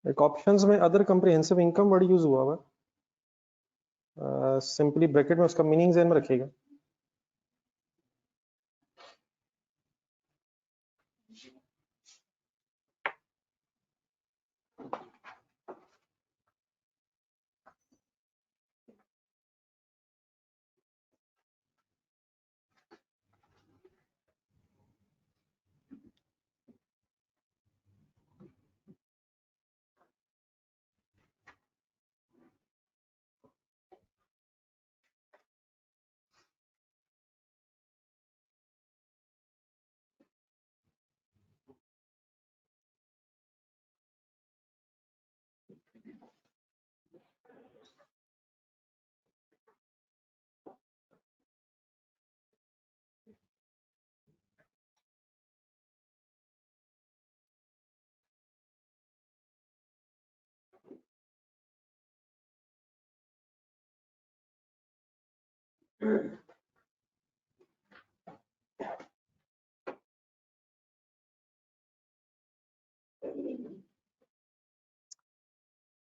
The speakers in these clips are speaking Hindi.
एक ऑप्शंस में other comprehensive income word use हुआ हुआ, सिंपली ब्रैकेट में उसका मीनिंग ध्यान में रखिएगा।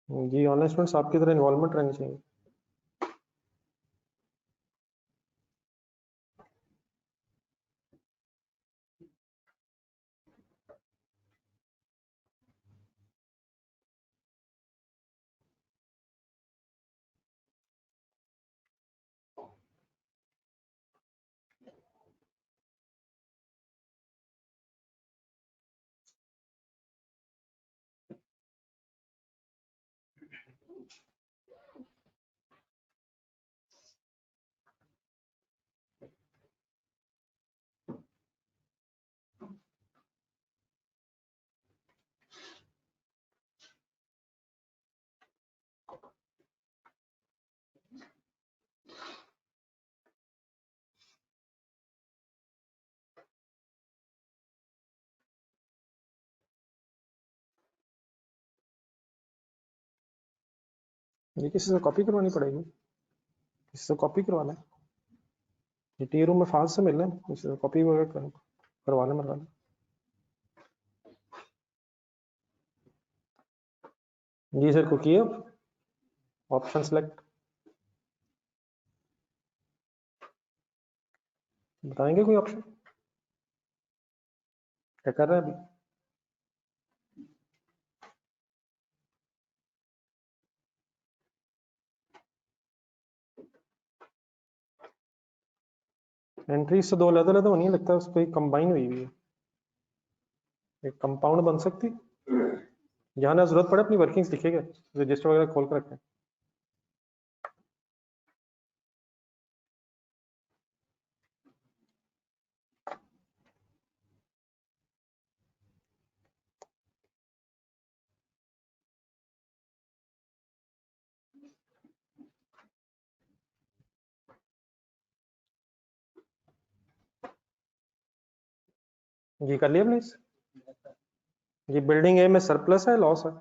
जी ऑनलाइन स्टूडेंट्स आपकी तरह इन्वॉल्वमेंट रहनी चाहिए। ये किसी से कॉपी करवानी पड़ेगी, किसी से कॉपी करवाना है, ये टी रूम में फास्ट से मिलना है, किसी से कॉपी वगैरह करवाना मरवाना। जी सर को किए ऑप्शन सेलेक्ट बताएंगे कोई ऑप्शन क्या कर रहे हैं अभी? एंट्री से दो अलग अलग होनी है, लगता है उसको कंबाइन हुई हुई है, एक कंपाउंड बन सकती। जहाँ ना जरूरत पड़े अपनी वर्किंग्स लिखेगा, रजिस्टर वगैरह खोल कर रखें। जी कर लिया प्लीज। ये बिल्डिंग ए में सरप्लस है लॉस है,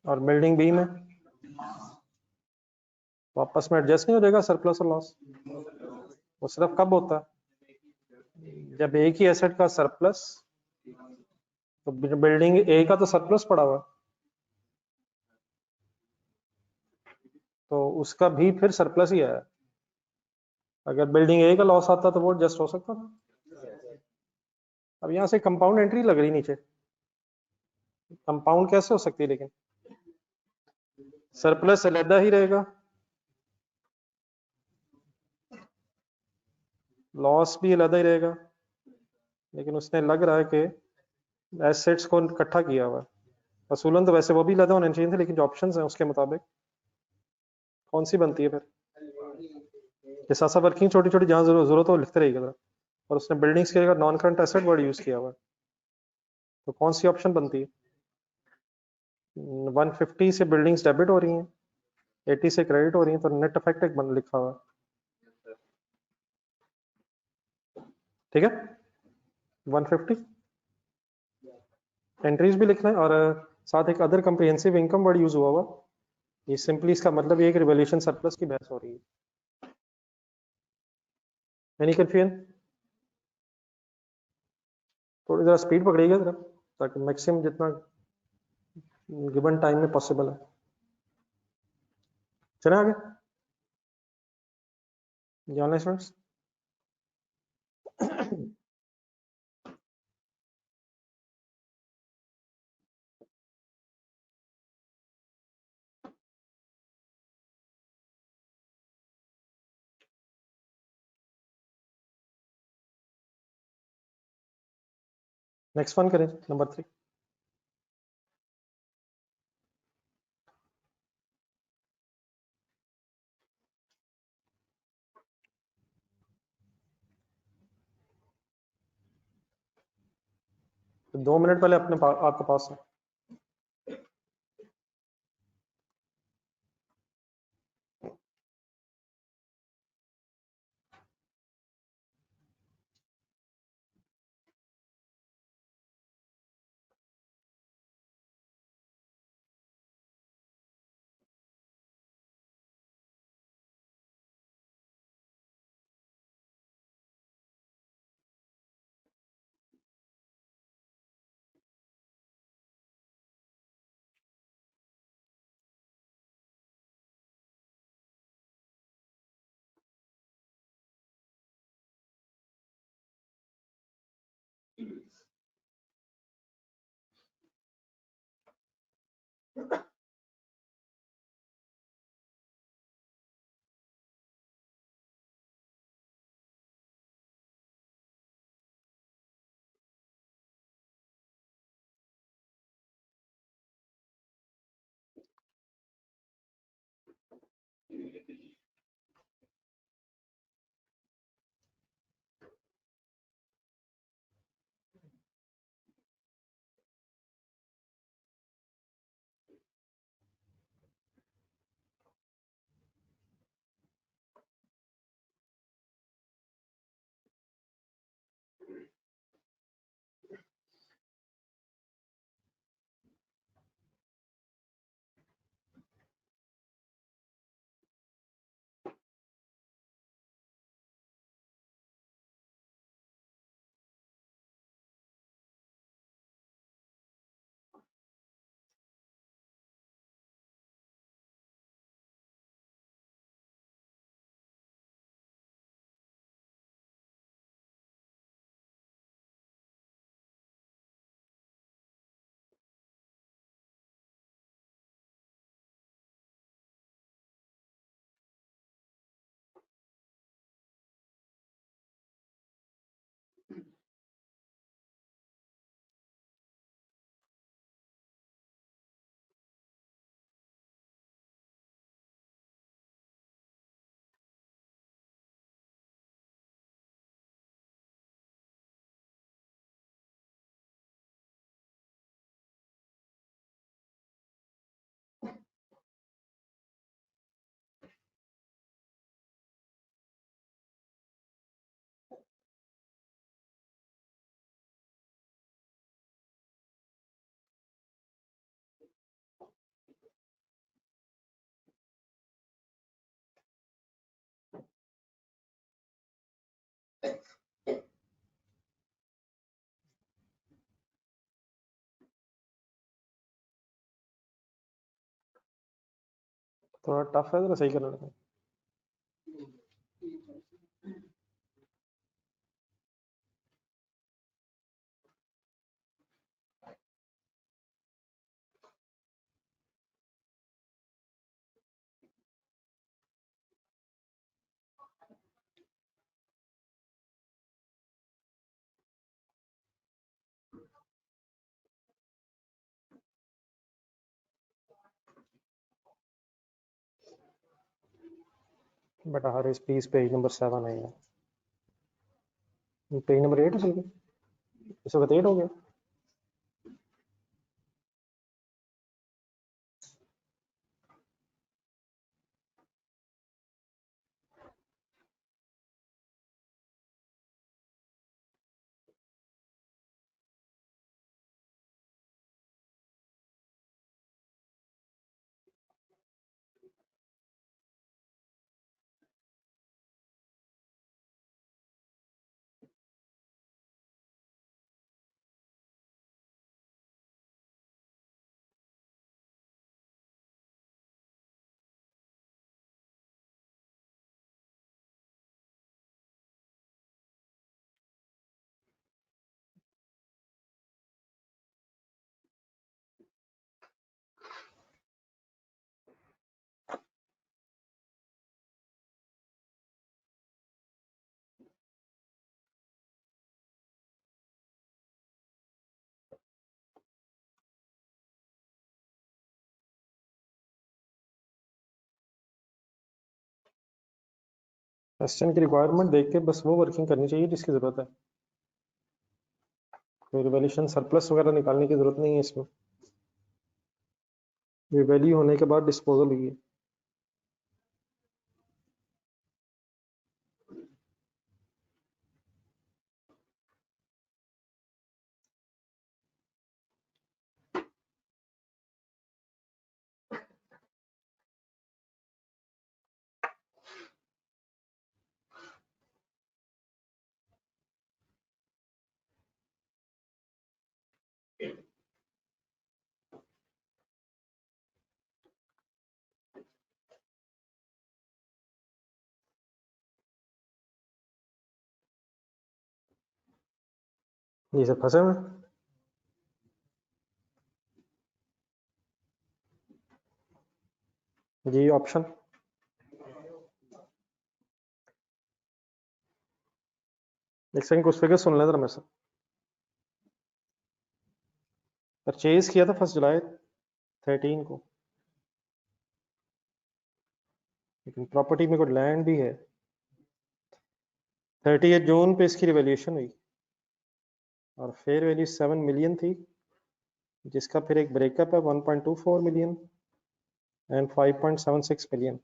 और बिल्डिंग बी में वापस में एडजस्ट नहीं हो जाएगा सरप्लस और लॉस? वो सिर्फ कब होता है जब एक ही एसेट का सरप्लस, तो बिल्डिंग ए का तो सरप्लस पड़ा हुआ, तो उसका भी फिर सरप्लस ही आया। अगर बिल्डिंग ए का लॉस आता तो वो एडजस्ट हो सकता था। अब यहाँ से कंपाउंड एंट्री लग रही नीचे, कंपाउंड कैसे हो सकती है? लेकिन सरप्लस अलहदा ही रहेगा, लॉस भी अलहदा ही रहेगा, लेकिन उसने लग रहा है कि एसेट्स को इकट्ठा किया हुआ है। वसूलन तो वैसे वो भी अलहदा होने चाहिए थे, लेकिन जो ऑप्शन है उसके मुताबिक कौन सी बनती है फिर? जैसा सा वर्किंग छोटी छोटी जहां जरूरत हो लिखते रहिएगा, और उसने बिल्डिंग्स के जगह non current asset word use किया हुआ है, तो कौन सी ऑप्शन बनती है? 150 से बिल्डिंग्स डेबिट हो रही हैं, 80 से क्रेडिट हो रही हैं, तो नेट इफेक्ट एक बन लिखा हुआ है, ठीक है। 150 एंट्रीज भी लिखना है, और साथ एक other comprehensive income word use हुआ हुआ। ये सिंपली इसका मतलब ये है कि रिवैल्यूएशन सरप्लस की बहस हो रही है। Any confusion? थोड़ी जरा स्पीड पकड़िएगा जरा। ताकि मैक्सिमम जितना गिवन टाइम में पॉसिबल है। चले आगे ऑनलाइन स्टूडेंट्स। नेक्स्ट वन करें, नंबर 3। तो 2 मिनट पहले आपके पास है। थोड़ा टफ है, जरा सही करना है। बट हर इस पीस पेज नंबर 7 है, पेज नंबर 8 है, इस वक्त 8 हो गया। क्वेश्चन की रिक्वायरमेंट देख के बस वो वर्किंग करनी चाहिए जिसकी ज़रूरत है, कोई रिवैल्यूएशन सरप्लस वगैरह निकालने की ज़रूरत नहीं है इसमें। ये वैल्यू होने के बाद डिस्पोजल हुई है। ये सब फंसे हुए हैं। जी ऑप्शन एक सेकंड, कुछ फिगर सुन लें जरा मेरे से। परचेज किया था 1 जुलाई 13 को, लेकिन प्रॉपर्टी में कोई लैंड भी है। 30 जून पे इसकी रिवैल्यूएशन हुई और फेयर वैल्यू 7 मिलियन थी, जिसका फिर एक ब्रेकअप है 1.24 मिलियन एंड 5.76 मिलियन।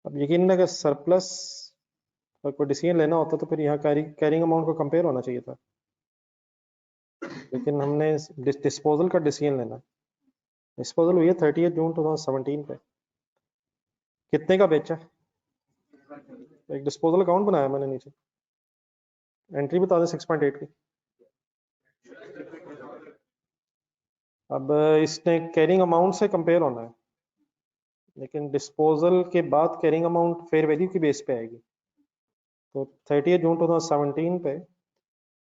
अब यकीन अगर सरप्लस और कोई डिसीजन लेना होता तो फिर यहाँ कैरिंग अमाउंट को कंपेयर होना चाहिए था, लेकिन हमने डिस्पोजल का डिसीजन लेना। डिस्पोजल हुई है 30 जून 2017 पे। कितने का बेचा? एक डिस्पोजल अकाउंट बनाया मैंने, नीचे एंट्री बता दें 6.8 की। अब इसने कैरिंग अमाउंट से कंपेयर होना है, लेकिन डिस्पोजल के बाद कैरिंग अमाउंट फेयर वैल्यू की बेस पे आएगी। तो 30 जून 2017 पे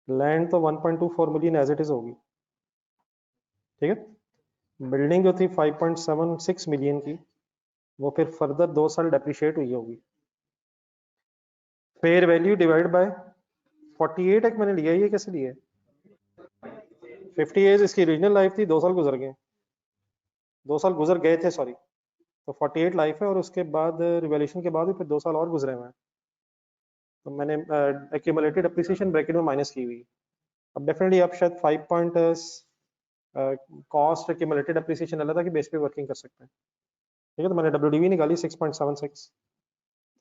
लैंड तो 1.24 मिलियन एज इट इज होगी, ठीक है। बिल्डिंग जो थी 5.76 मिलियन की, वो फिर फर्दर 2 साल डेप्रिशिएट हुई होगी। फेयर वैल्यू डिवाइड बाय 48 एक मैंने लिया, ये कैसे लिया है? 50 एज इसकी ओरिजिनल लाइफ थी, 2 साल गुजर गए, 2 साल गुजर गए थे सॉरी, तो 48 लाइफ है और उसके बाद रिवैल्यूएशन के बाद भी फिर 2 साल और गुजरे हुए हैं, तो मैंने एक्यूमुलेटेड एप्रिसिएशन ब्रैकेट में माइनस की हुई। अब डेफिनेटली आप शायद 5 पॉइंट कॉस्ट एक्यूमुलेटेड एप्रिसिएशन अलग था कि बेस पे वर्किंग कर सकते हैं, ठीक है। तो मैंने डब्ल्यूडीवी निकाली 6.76,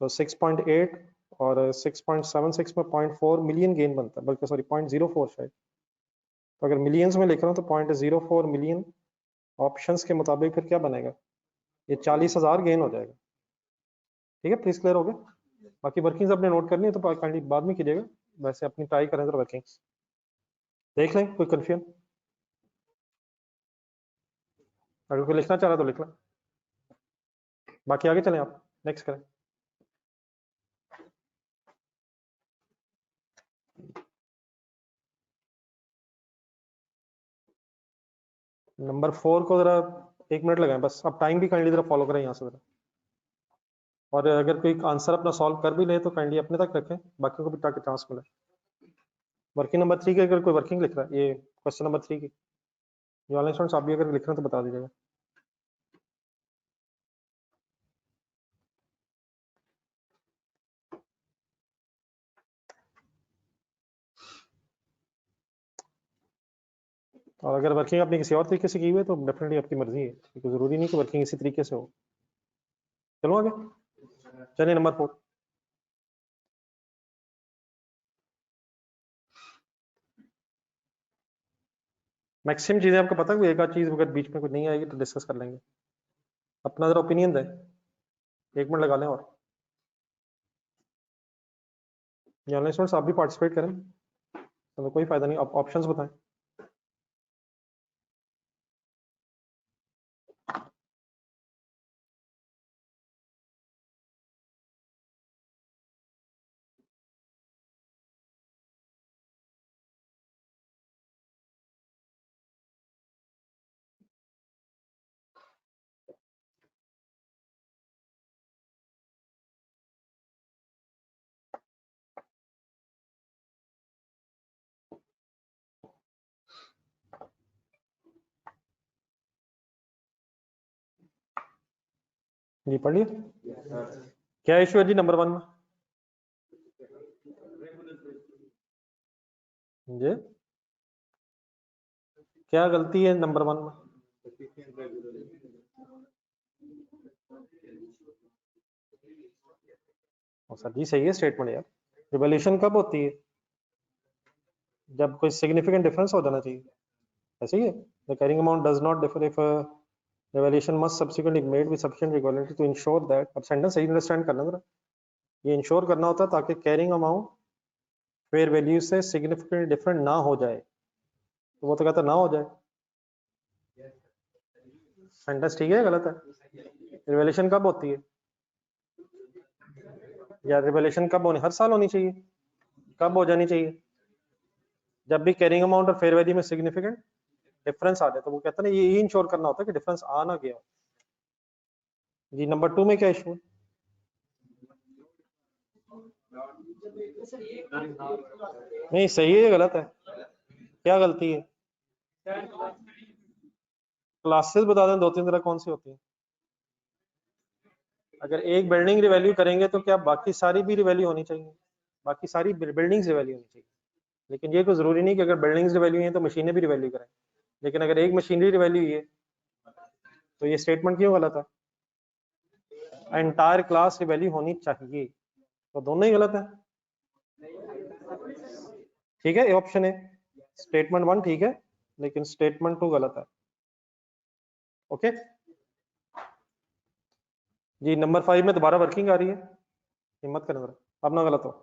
तो 6.8 और 6.76 में 0.4 मिलियन गेन बनता है, बल्कि सॉरी 0.04 शायद। तो अगर मिलियंस में लिख रहा हूँ तो 0.04 मिलियन ऑप्शंस के मुताबिक फिर क्या बनेगा, ये 40,000 गेन हो जाएगा, ठीक है। प्लीज क्लियर हो गया? बाकी वर्किंग्स आपने नोट करनी है तो काइंडली बाद में कीजिएगा, वैसे अपनी ट्राई करें तो वर्किंग्स देख लें। कोई कन्फ्यूजन? अगर कोई लिखना चाह रहा है तो लिख लें, बाकी आगे चलें, आप नेक्स्ट करें। नंबर 4 को जरा 1 मिनट लगाएं बस, अब टाइम भी काइंडली जरा फॉलो करें यहाँ से जरा, और अगर कोई आंसर अपना सॉल्व कर भी ले तो काइंडली अपने तक रखें, बाकियों को भी ताकि चांस मिले। वर्किंग नंबर 3 की अगर कोई वर्किंग लिख रहा है, ये क्वेश्चन नंबर 3 की, जो ऑनलाइन स्टूडेंट्स आप भी अगर लिख रहे हैं तो बता दीजिएगा। और अगर वर्किंग आपने किसी और तरीके से की हुई है तो डेफिनेटली आपकी मर्जी है, क्योंकि जरूरी नहीं कि वर्किंग इसी तरीके से हो। चलो आगे, चलिए नंबर 4। मैक्सिमम चीजें आपको पता है, कोई एक आध चीज अगर बीच में कुछ नहीं आएगी तो डिस्कस कर लेंगे। अपना जरा ओपिनियन दें, 1 मिनट लगा लें। और ऑनलाइन स्टूडेंट्स आप भी पार्टिसिपेट करें, तो कोई फायदा नहीं, आप ऑप्शंस बताएं। जी पढ़ लिया। क्या इशू है जी नंबर 1 में? जी क्या गलती है नंबर 1 में? सर जी सही है स्टेटमेंट यार। रिवैल्यूएशन कब होती है? जब कोई सिग्निफिकेंट डिफरेंस हो जाना चाहिए, ऐसे ही है। The carrying amount does not differ if revaluation must subsequently made with sufficient regularity to ensure that. अब सेंटेंस सही अंडरस्टैंड करना जरा। ये इंश्योर करना होता है ताकि कैरिंग अमाउंट फेयर वैल्यू से सिग्निफिकेंटली डिफरेंट ना हो जाए, तो वो तो कहता ना हो जाए। सेंटेंस ठीक है गलत है? रिवैल्यूएशन कब होती है? या रिवैल्यूएशन कब होनी, हर साल होनी चाहिए? कब हो जानी चाहिए? जब भी कैरिंग अमाउंट और फेयर वैल्यू में सिग्निफिकेंट डिफरेंस आ जाए, तो वो कहता है ना ये इंश्योर करना होता है कि डिफरेंस आ ना गया। जी नंबर 2 में क्या इशू है? नहीं सही है गलत है? क्या गलती है? क्लासेस बता दें 2-3 तरह कौन सी होती है? अगर एक बिल्डिंग रिवैल्यू करेंगे तो क्या बाकी सारी भी रिवैल्यू होनी चाहिए? बाकी सारी बिल्डिंग्स रिवैल्यू होनी चाहिए, लेकिन ये कोई जरूरी नहीं कि अगर बिल्डिंग्स रिवैल्यू है तो मशीनें भी रिवैल्यू करें। लेकिन अगर एक मशीनरी रिवैल्यू है तो ये स्टेटमेंट क्यों गलत है? एंटायर क्लास रिवैल्यू होनी चाहिए, तो दोनों ही गलत है। ठीक है, ये ऑप्शन है स्टेटमेंट 1 ठीक है, लेकिन स्टेटमेंट 2 गलत है। ओके जी नंबर 5 में दोबारा वर्किंग आ रही है, हिम्मत करें जरा, अब ना गलत हो।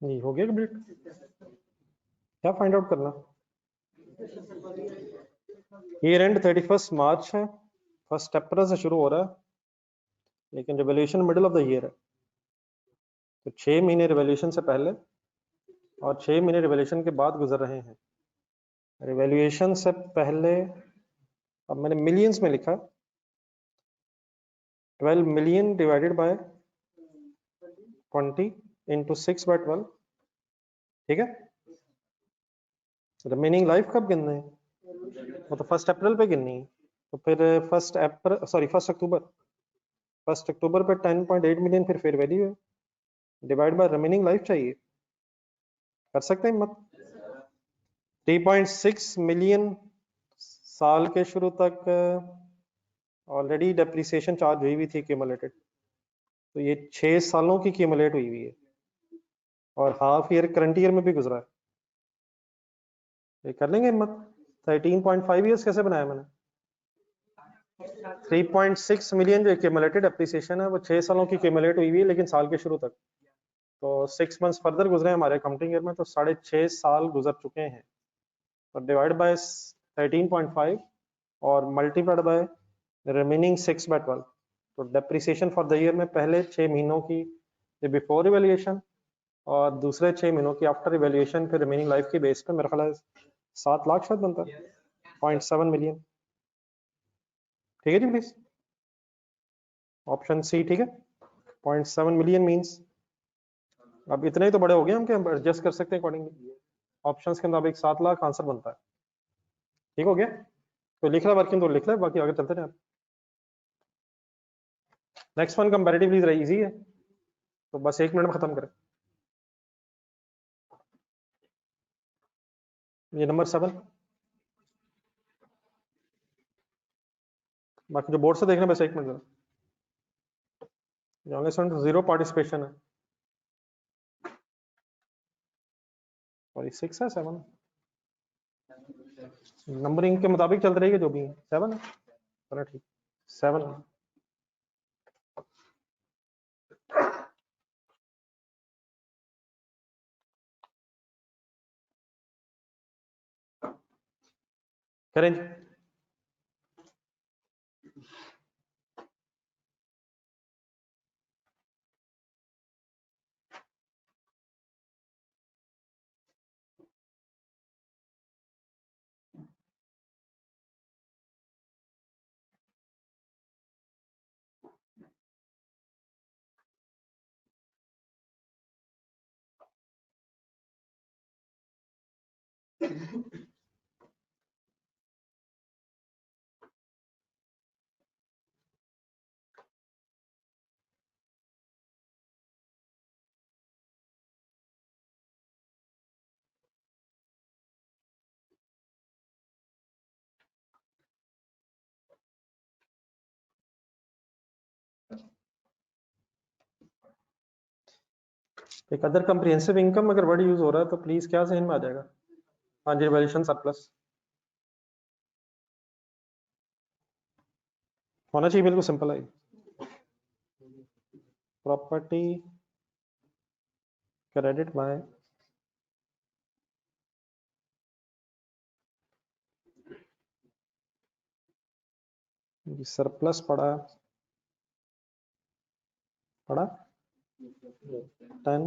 नहीं हो गया कंप्लीट? क्या फाइंड आउट करना? ईयर एंड 31 मार्च है, फर्स्ट अप्रैल से शुरू हो रहा है, लेकिन revaluation middle of the year है, तो 6 महीने रिवैल्यूएशन से पहले और 6 महीने रिवैल्यूएशन के बाद गुजर रहे हैं। रिवैल्यूएशन से पहले, अब मैंने मिलियंस में लिखा, 12 मिलियन डिवाइडेड बाय 20 इंटू 6/12, ठीक है। रिमेनिंग लाइफ कब गिनना है? वो तो 1 अप्रैल पे गिननी है, तो फिर 1 अक्टूबर पे 10.8 मिलियन फिर फेयर वैल्यू है, डिवाइड बाय रिमेनिंग लाइफ चाहिए, कर सकते हैं मत। 3.6 मिलियन साल के शुरू तक ऑलरेडी डेप्रिसिएशन चार्ज हुई हुई थी क्यूमुलेटेड, तो ये 6 सालों की क्यूमुलेट हुई हुई है और हाफ ईयर करंट ईयर में भी गुजरा है, ये कर लेंगे हिम्मत। 13.5 ईयर्स कैसे बनाया मैंने? 3.6 मिलियन जो क्यूमुलेटेड एप्रिसिएशन है वो 6 सालों की क्यूमुलेट हुई हुई है, लेकिन साल के शुरू तक, तो 6 मंथ्स फर्दर गुजरे हमारे अकाउंटिंग ईयर में, तो 6.5 साल गुजर चुके हैं, तो डिवाइड बाय 13.5 और मल्टीप्लाइड बाय रिमेनिंग 6/12, तो डेप्रिसिएशन फॉर द ईयर में पहले 6 महीनों की बिफोर इवेल्युएशन और दूसरे 6 महीनों की आफ्टर इवेल्युएशन फिर रिमेनिंग लाइफ की बेस पे मेरा ख्याल है 7 लाख शायद बनता है, 0.7 मिलियन। ठीक है जी प्लीज, ऑप्शन सी ठीक है। 0.7 मिलियन मींस, अब इतने ही तो बड़े हो गए हम कि हम एडजस्ट कर सकते हैं अकॉर्डिंगली, ऑप्शंस के मुताबिक 7 लाख आंसर बनता है। ठीक हो गया, तो लिख रहा है वर्किंग तो लिख रहा है, बाकी आगे चलते हैं। नेक्स्ट वन कंपैरेटिवली इजी है, तो बस 1 मिनट में खत्म करें। ये नंबर 7, बाकी जो बोर्ड से देखना बस 1 मिनट। जीरो पार्टिसिपेशन है, सॉरी 6 है 7, नंबरिंग के मुताबिक चलते रहेगा जो भी है, 7 है, चलो ठीक 7 है। करें जी। एक अदर कंप्रिहेंसिव इनकम अगर वर्ड यूज हो रहा है तो प्लीज क्या जहन में आ जाएगा? हाँ जी, वैल्यूएशन सरप्लस होना चाहिए, बिल्कुल सिंपल है। प्रॉपर्टी क्रेडिट बाय सरप्लस पड़ा 10,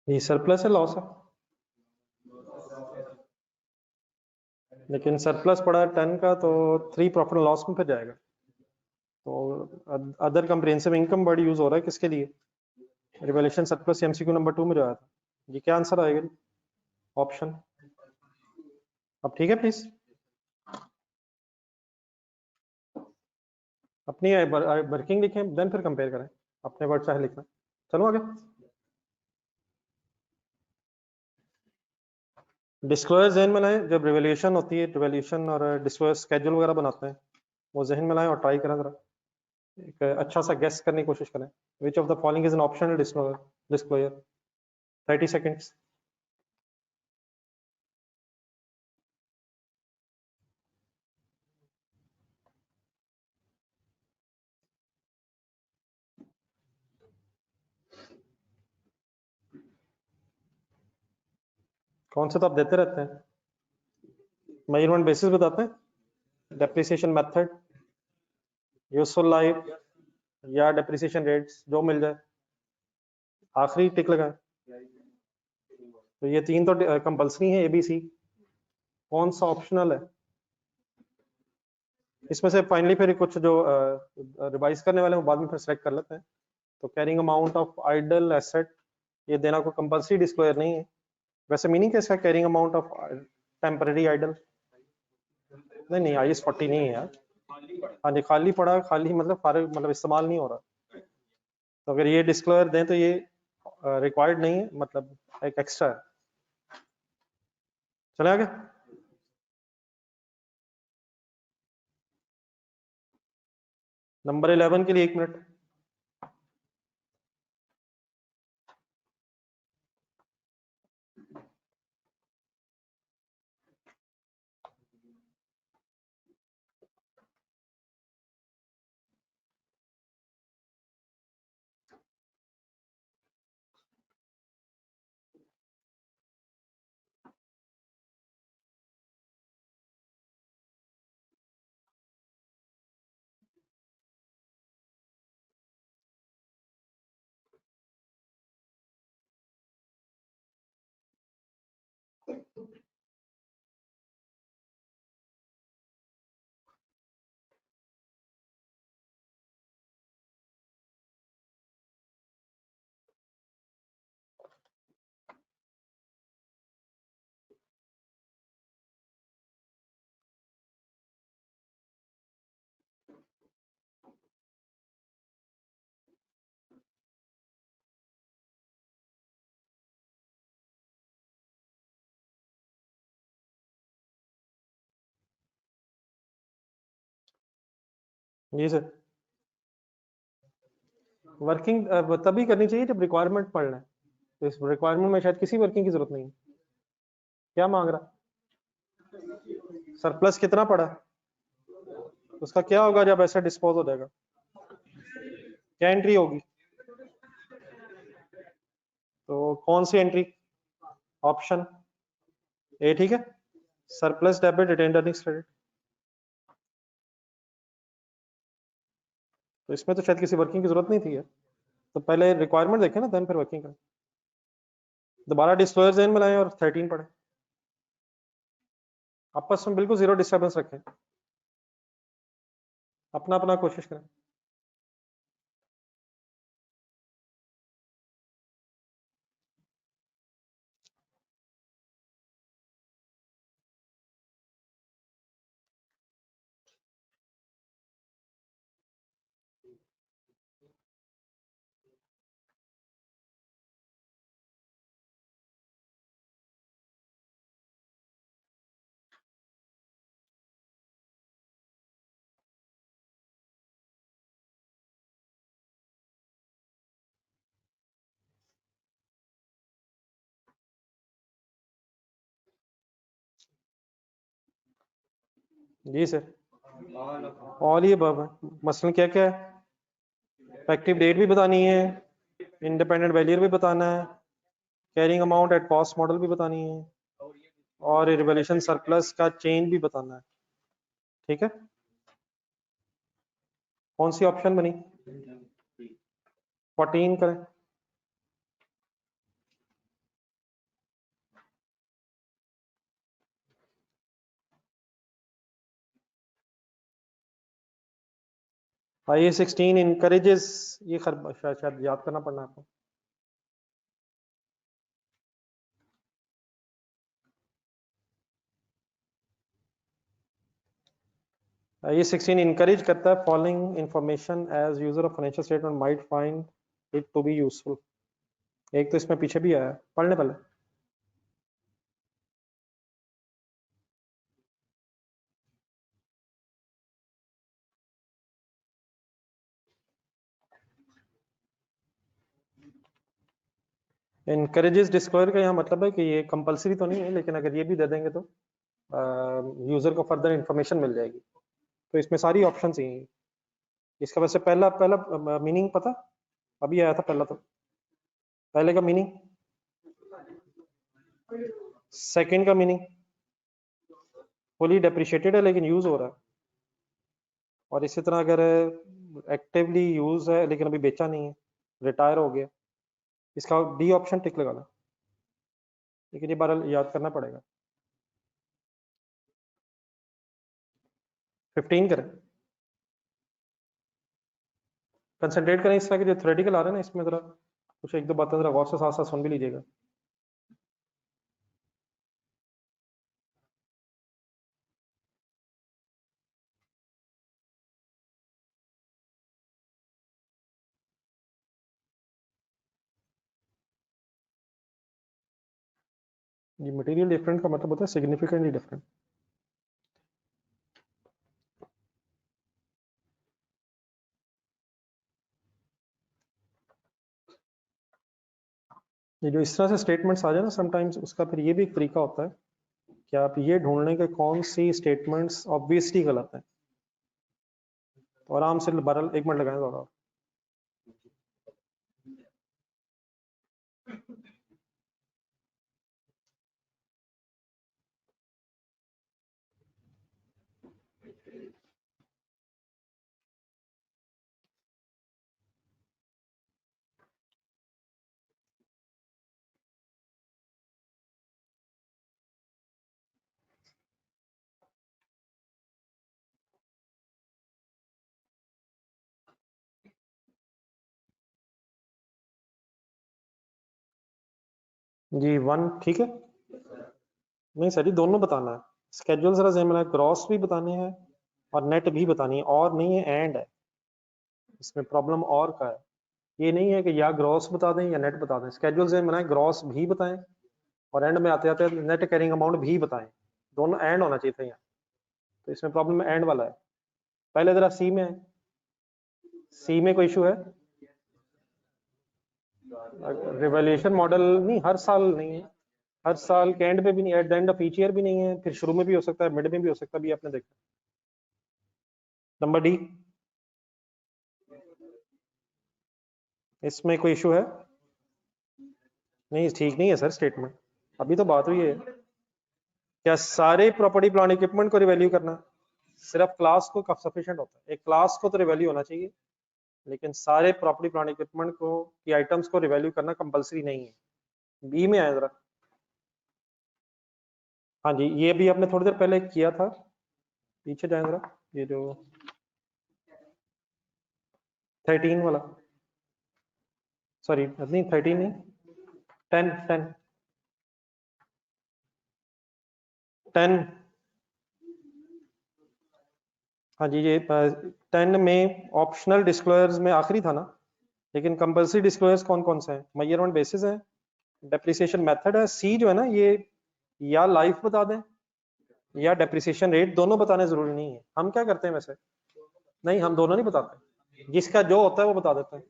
ये सरप्लस है लॉस है, लेकिन सरप्लस पड़ा 10 का तो 3 प्रॉफिट लॉस में फिर जाएगा, तो other comprehensive income word use हो रहा है किसके लिए? रिवैल्यूएशन सरप्लस एमसीक्यू नंबर 2 में जो आया था, ये क्या आंसर आएगा? ऑप्शन, अब ठीक है प्लीज, अपनी वर्किंग लिखें देन फिर कंपेयर करें, अपने वर्ड चाहे लिखना। चलो आगे। डिस्क्लोजर जहन में लाएं, जब रिवैल्यूएशन होती है, रिवैल्यूएशन और डिस्क्लोजर स्केड्यूल वगैरह बनाते हैं, वो जहन में लाएं और ट्राई करें जरा, एक अच्छा सा गेस करने की कोशिश करें। Which of the following is an optional disclosure? 30 seconds. कौन से तो आप देते रहते हैं, मेजरमेंट बेसिस बताते हैं, डेप्रिसिएशन मेथड, यूजफुल लाइफ या डेप्रिसिएशन रेट्स, जो मिल जाए आखिरी टिक लगाएं। तो ये 3 तो कंपलसरी है, एबीसी, कौन सा ऑप्शनल है? इसमें से फाइनली फिर कुछ जो रिवाइज करने वाले हैं वो बाद में फिर सेलेक्ट कर लेते हैं। तो carrying amount of idle asset, ये देना कोई कंपल्सरी डिस्क्लोजर नहीं है। वैसे मीनिंग क्या इसका, carrying amount of temporary idle? नहीं नहीं, IS 40 नहीं है यार। हाँ जी, खाली पड़ा, खाली मतलब फारिग, मतलब इस्तेमाल नहीं हो रहा। तो अगर ये डिस्क्लोजर दें तो ये रिक्वायर्ड नहीं है, मतलब एक एक्स्ट्रा है। चले आगे। नंबर 11 के लिए 1 मिनट। जी सर। वर्किंग तभी करनी चाहिए जब रिक्वायरमेंट पड़ना है। तो इस रिक्वायरमेंट में शायद किसी वर्किंग की जरूरत नहीं है। क्या मांग रहा? सरप्लस कितना पड़ा? उसका क्या होगा जब ऐसा डिस्पोज हो जाएगा? क्या एंट्री होगी? तो कौन सी एंट्री? ऑप्शन ए, ठीक है। Surplus debit retained earnings credit. तो इसमें तो शायद किसी वर्किंग की जरूरत नहीं थी यार। तो पहले रिक्वायरमेंट देखें ना, देन फिर वर्किंग करें। दोबारा डिस्क्लोजर जेन में लाएं और 13 पढ़ें। आपस में बिल्कुल जीरो डिस्टर्बेंस रखें, अपना अपना कोशिश करें। जी सर। और ये मसलन क्या क्या है? इफेक्टिव डेट भी बतानी है, इंडिपेंडेंट वैल्यूर भी बताना है, carrying amount at cost model भी बतानी है, और रिवैल्यूएशन सरप्लस का चेंज भी बताना है। ठीक है। कौन सी ऑप्शन बनी? 14 करें। IAS 16 इनकरेजेस, ये शायद याद करना पड़ना आपको। IAS 16 इनकरेज करता है following information as user of financial statement might find it to be useful. एक तो इसमें पीछे भी आया, पढ़ने पहले। इनकरेजेस डिस्क्लोजर का यहाँ मतलब है कि ये कंपलसरी तो नहीं है, लेकिन अगर ये भी दे देंगे तो यूजर को फर्दर इंफॉर्मेशन मिल जाएगी। तो इसमें सारी ऑप्शन ही हैं। इसका वैसे पहला पहला मीनिंग पता अभी आया था पहला, तो पहले का मीनिंग, सेकंड का मीनिंग फुली डेप्रिशिएटेड है लेकिन यूज हो रहा है, और इसी तरह अगर एक्टिवली यूज है लेकिन अभी बेचा नहीं है, रिटायर हो गया, इसका डी ऑप्शन टिक लगाना। लेकिन ये बार याद करना पड़ेगा। 15 करें, कंसंट्रेट करें इस तरह के जो थ्योरेटिकल आ रहे हैं ना, इसमें जरा कुछ एक दो बातें जरा गौर से साथ साथ सुन भी लीजिएगा। ये मटेरियल डिफरेंट का मतलब होता है सिग्निफिकेंटली डिफरेंट। ये जो इस तरह से स्टेटमेंट्स आ जाए ना समटाइम्स, उसका फिर ये भी एक तरीका होता है कि आप ये ढूंढने के कौन सी स्टेटमेंट्स ऑब्वियसली गलत है। तो आराम से 12 एक मिनट लगाएं ज़्यादा। जी 1 ठीक है। नहीं सर जी, दोनों बताना है। स्केड्यूल जरा ज़हन में, ग्रॉस भी बताने हैं और नेट भी बतानी है, और नहीं है एंड है। इसमें प्रॉब्लम और का है, ये नहीं है कि या ग्रॉस बता दें या नेट बता दें। स्केड्यूल ज़हन में ग्रॉस भी बताएं और एंड में आते आते नेट कैरिंग अमाउंट भी बताएं। दोनों एंड होना चाहिए था यहाँ, तो इसमें प्रॉब्लम एंड वाला है। पहले जरा सी में है, सी में कोई इशू है? रिवैल्यूएशन मॉडल नहीं, हर साल नहीं है, हर साल के एंड पे भी नहीं, at the end of each year भी नहीं है, फिर शुरू में भी हो सकता है, मिड में भी हो सकता है, भी आपने देखा। नंबर डी, इसमें कोई इशू है? नहीं ठीक नहीं है सर स्टेटमेंट, अभी तो बात हुई है। क्या सारे प्रॉपर्टी प्लांट इक्विपमेंट को रिवैल्यू करना? सिर्फ क्लास को सफिशिएंट होता है, एक क्लास को तो रिवैल्यू होना चाहिए, लेकिन सारे प्रॉपर्टी प्लांट इक्विपमेंट को की आइटम्स को रिवैल्यू करना कंपलसरी नहीं है। बी में आया जरा। हाँ जी, ये भी आपने थोड़ी देर पहले किया था, पीछे जाए जरा, ये जो 13 वाला, सॉरी नहीं 13 नहीं, 10 10 10। हाँ जी, ये 10 में ऑप्शनल डिस्क्लोजर्स में आखिरी था ना, लेकिन कंपलसरी डिस्क्लोजर्स कौन कौन से हैं? मेजरमेंट बेसिस है, डेप्रिसिएशन मेथड है, सी जो है ना ये या लाइफ बता दें या डेप्रिसिएशन रेट, दोनों बताने जरूरी नहीं है। हम क्या करते हैं वैसे? नहीं, हम दोनों नहीं बताते, जिसका जो होता है वो बता देते हैं।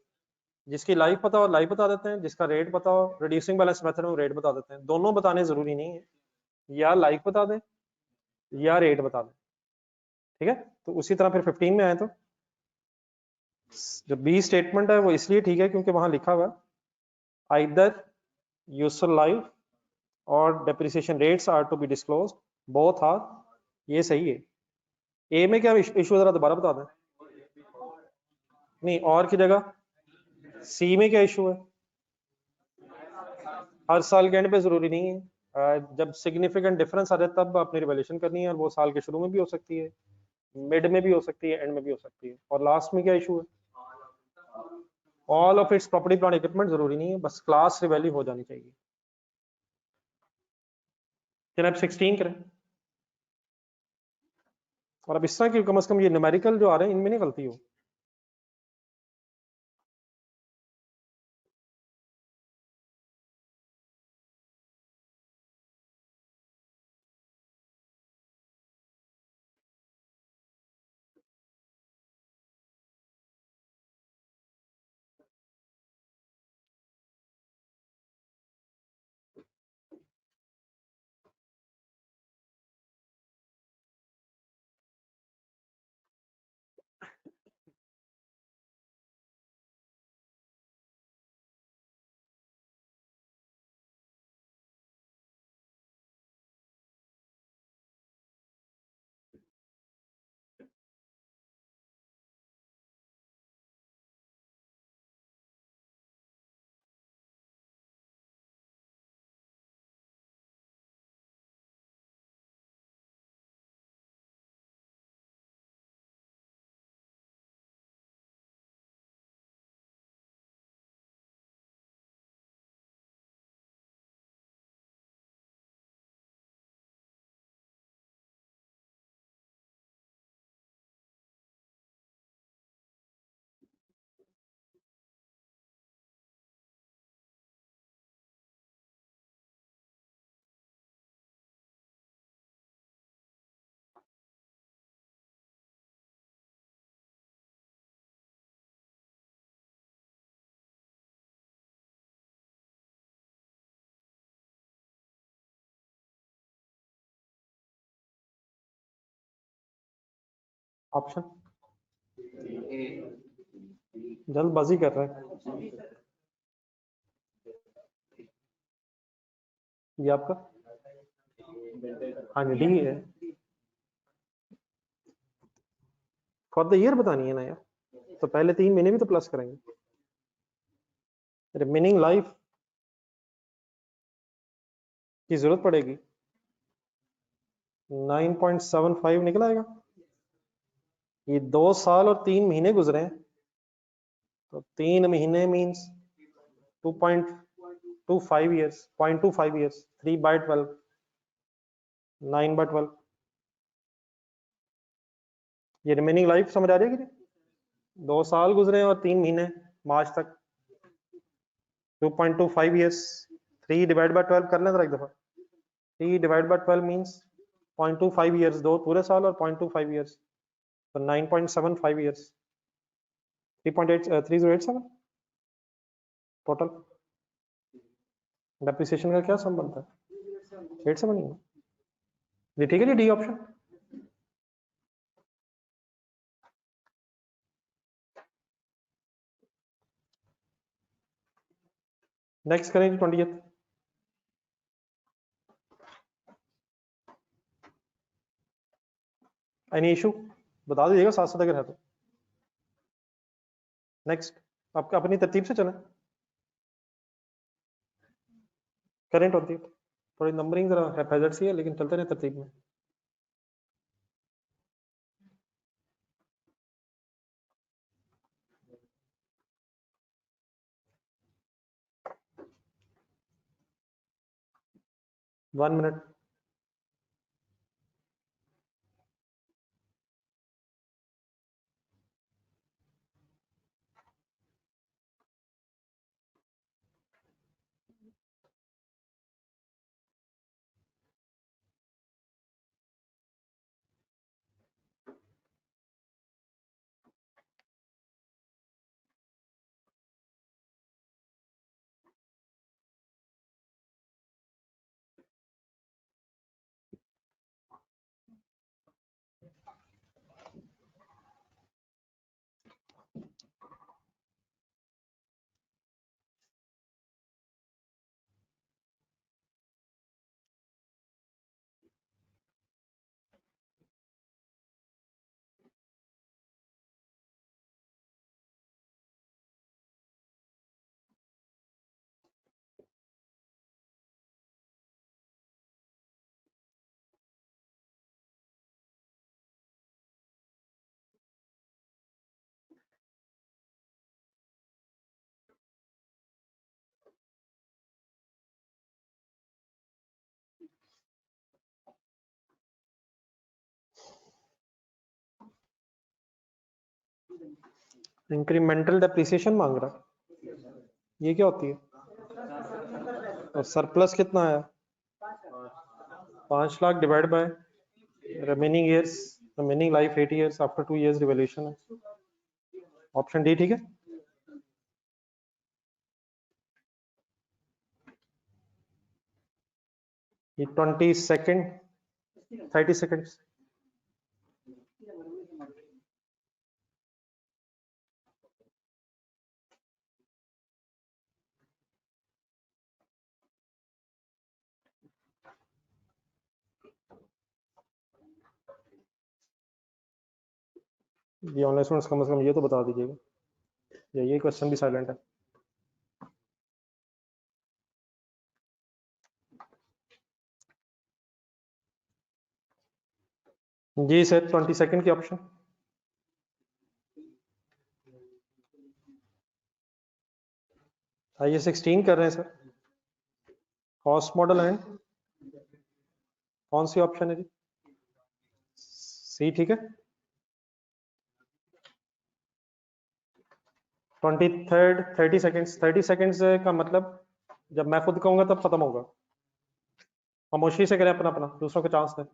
जिसकी लाइफ पता हो लाइफ बता देते हैं, जिसका रेट पता हो रिड्यूसिंग बैलेंस मेथड में रेट बता देते हैं। दोनों बताने जरूरी नहीं है, या लाइफ बता दें या रेट बता दें। ठीक है, तो उसी तरह फिर 15 में आए तो जो बी स्टेटमेंट है वो इसलिए ठीक है क्योंकि वहां लिखा हुआ आइदर यूजफुल लाइफ और depreciation rates are to be disclose, both are, ये सही है। ए में क्या इशू जरा दोबारा बता दें। नहीं, और की जगह सी में क्या इशू है? हर साल के एंड पे जरूरी नहीं है, जब सिग्निफिकेंट डिफरेंस आ जाए तब आपने रिवैल्यूएशन करनी है, और वो साल के शुरू में भी हो सकती है, मिड में भी हो सकती है, एंड में भी हो सकती है। और लास्ट में क्या इशू है? All of its property plant equipment जरूरी नहीं है, बस क्लास रिवैल्यू हो जानी चाहिए। चलिए अब 16 करें, और अब इस तरह की कम से कम ये न्यूमेरिकल जो आ रहे हैं इनमें नहीं गलती हो। ऑप्शन जल्दबाजी कर रहे हैं। ये आपका हाँ डी है। फॉर द ईयर बतानी है ना यार, तो पहले 3 महीने भी तो प्लस करेंगे। रिमेनिंग लाइफ की जरूरत पड़ेगी, 9.75 निकल आएगा। ये 2 साल और 3 महीने गुजरे हैं, तो 3 महीने मीन्स 2.25 years, 0.25 years, 3/12, 9/12। ये रिमेनिंग लाइफ समझ आ रही है कि 2 साल गुजरे और 3 महीने मार्च तक, 2.25 years, 3 डिवाइड बाय 12 कर लें जरा एक दफा। 3 डिवाइड बाय 12 मीन्स 0.25 years, 2 पूरे साल और 0.25 years, तो 9.75 years, 3087 टोटल। डेप्रिसिएशन का क्या संबंध है? 87 ही है। ये ठीक है जी, डी ऑप्शन। नेक्स्ट करें जी 20th। एनी इशू बता दीजिएगा साथ साथ अगर है तो। नेक्स्ट आप अपनी तरतीब से चलें। करेंट होती है थोड़ी नंबरिंग जरा हैफेजर्ड सी है, लेकिन चलते रहे तरतीब में। One minute. इंक्रीमेंटल डेप्रिसिएशन मांग रहा, ये क्या होती है? और सरप्लस कितना आया? 5 lakh divide by remaining years, remaining life 8 years, after 2 years revolution है। ऑप्शन डी ठीक है। ये 20 सेकेंड 30 सेकेंड्स। ये ऑनलाइन स्टूडेंट्स कम से कम ये तो बता दीजिएगा, ये क्वेश्चन भी साइलेंट है। जी सर 20 सेकेंड की ऑप्शन। आइए 16 कर रहे हैं सर। कॉस्ट मॉडल एंड कौन सी ऑप्शन है जी? सी ठीक है। 23rd 30 सेकेंड्स, 30 सेकेंड्स का मतलब जब मैं खुद कहूंगा तब खत्म होगा। खामोशी से करें अपना अपना, दूसरों को चांस दें।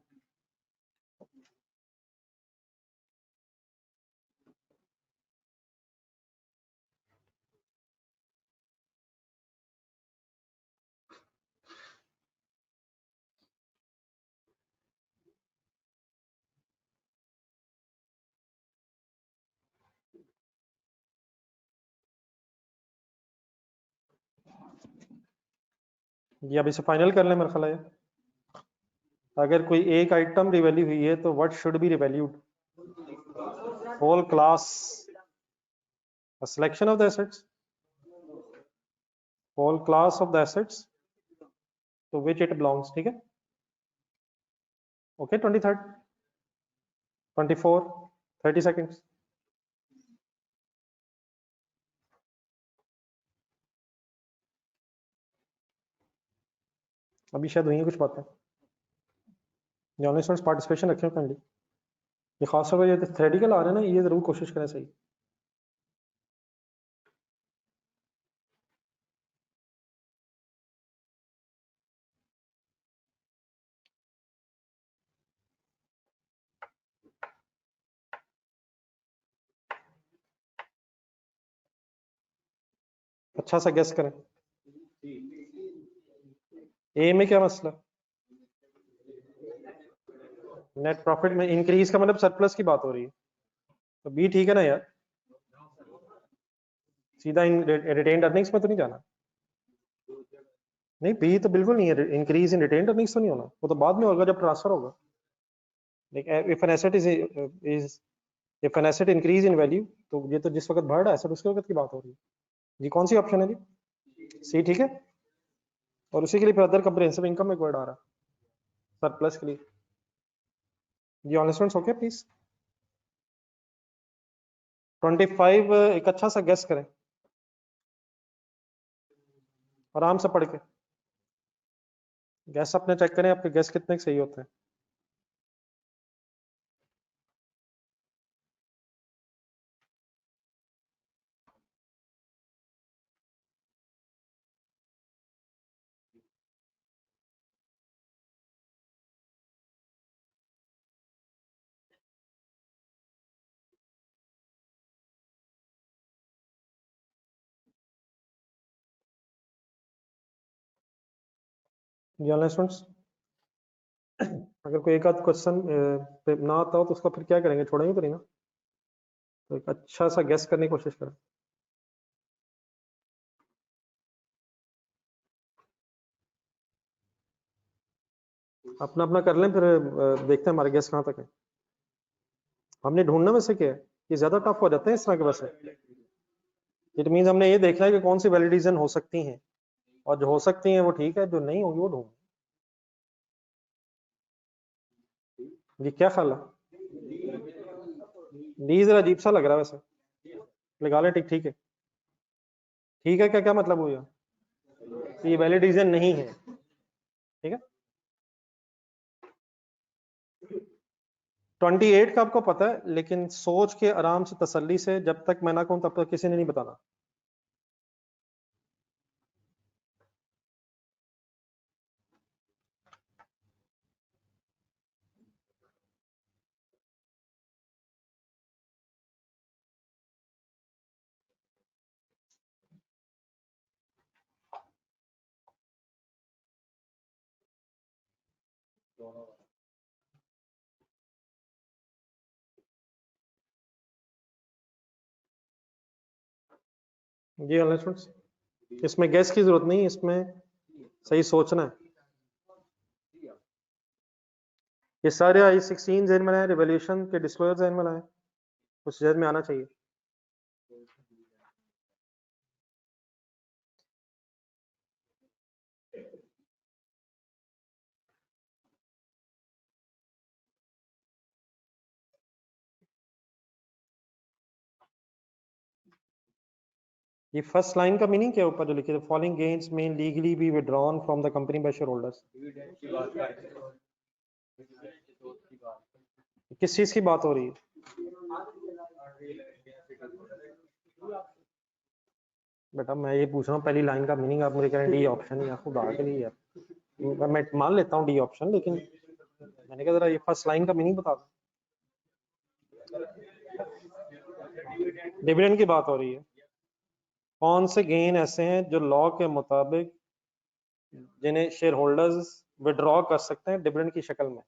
ये अब इसे फाइनल कर लें मेरा ख्याल है। अगर कोई एक आइटम रिवैल्यू हुई है तो what should be revalued? Whole class, a selection of the assets, whole class of the assets to which it belongs. ठीक है, ओके। 23rd, 24, 30 seconds. अभी शायद हुई है कुछ बातें। ऑनलाइन पार्टिसिपेशन रखें काइंडली। ये खासतौर पर ये थ्योरेटिकल आ रहे हैं ना, ये जरूर कोशिश करें सही। अच्छा सा गेस करें। ए में क्या मसला? नेट प्रॉफिट में इंक्रीज का मतलब सरप्लस की बात हो रही है, तो बी ठीक है ना यार? सीधा रिटेन्ड अर्निंग्स में तो नहीं जाना। नहीं, बी तो बिल्कुल नहीं है। इंक्रीज इन रिटेन्ड अर्निंग्स तो नहीं होना, वो तो बाद में होगा जब ट्रांसफर होगा। If an asset is if an asset increase in value, तो ये तो जिस वक्त बढ़ रहा है एसेट उस वक्त की बात हो रही है जी। कौन सी ऑप्शन है जी? सी ठीक है। और उसी के लिए फिर अदर कंप्रिहेंसिव इनकम में वर्ड आ रहा है सरप्लस के लिए जी। On students okay please. 25 एक अच्छा सा गेस करें आराम से पढ़ के। गैस अपने चेक करें आपके गैस कितने सही होते हैं। जी ऑनलाइन स्टूडेंट्स, अगर कोई एक आध क्वेश्चन ना आता हो तो उसका फिर क्या करेंगे? छोड़ेंगे तो नहीं ना? तो एक अच्छा सा गेस करने की कोशिश करें। अपना अपना कर लें, फिर देखते हैं हमारे गेस कहाँ तक है। हमने ढूंढना वैसे क्या है, ये ज्यादा टफ हो जाते हैं इस तरह के। वैसे इट मीन हमने ये देखना है कि कौन सी वैलिडेशन हो सकती हैं, और जो हो सकती हैं वो ठीक है, जो नहीं होगी वो ढूंढ। ये क्या ख्याल है? डी जरा अजीब सा लग रहा है वैसे, लगा लें टिक। ठीक है, ठीक है। क्या क्या मतलब हुआ? ये वैलिड रीजन नहीं है, ठीक है। 28 का आपको पता है, लेकिन सोच के आराम से तसल्ली से, जब तक मैं ना कहूं तब तक किसी ने नहीं बताना। जी ऑनलाइन स्टूडेंट्स, इसमें गैस की जरूरत नहीं, इसमें सही सोचना है। ये सारे I-16 जेन में आए, रिवोल्यूशन के डिस्क्लोजर जेन में आए, उस जेन में आना चाहिए। ये फर्स्ट लाइन का मीनिंग क्या है ऊपर जो लिखे, फॉलोइंग गेन्स में legally be withdrawn from the company by share holders? किस चीज की बात हो रही है? बेटा मैं ये पूछ रहा हूँ पहली लाइन का मीनिंग, आप मुझे कह रहे हैं डी ऑप्शन, या खुदा के लिए यार। मैं मान लेता हूँ डी ऑप्शन, लेकिन मैंने कहा जरा ये फर्स्ट लाइन का मीनिंग बता दो। डिविडेंड की बात हो रही है। कौन से गेन ऐसे हैं जो लॉ के मुताबिक जिन्हें शेयर होल्डर्स विड्रॉ कर सकते हैं डिविडेंड की शक्ल में?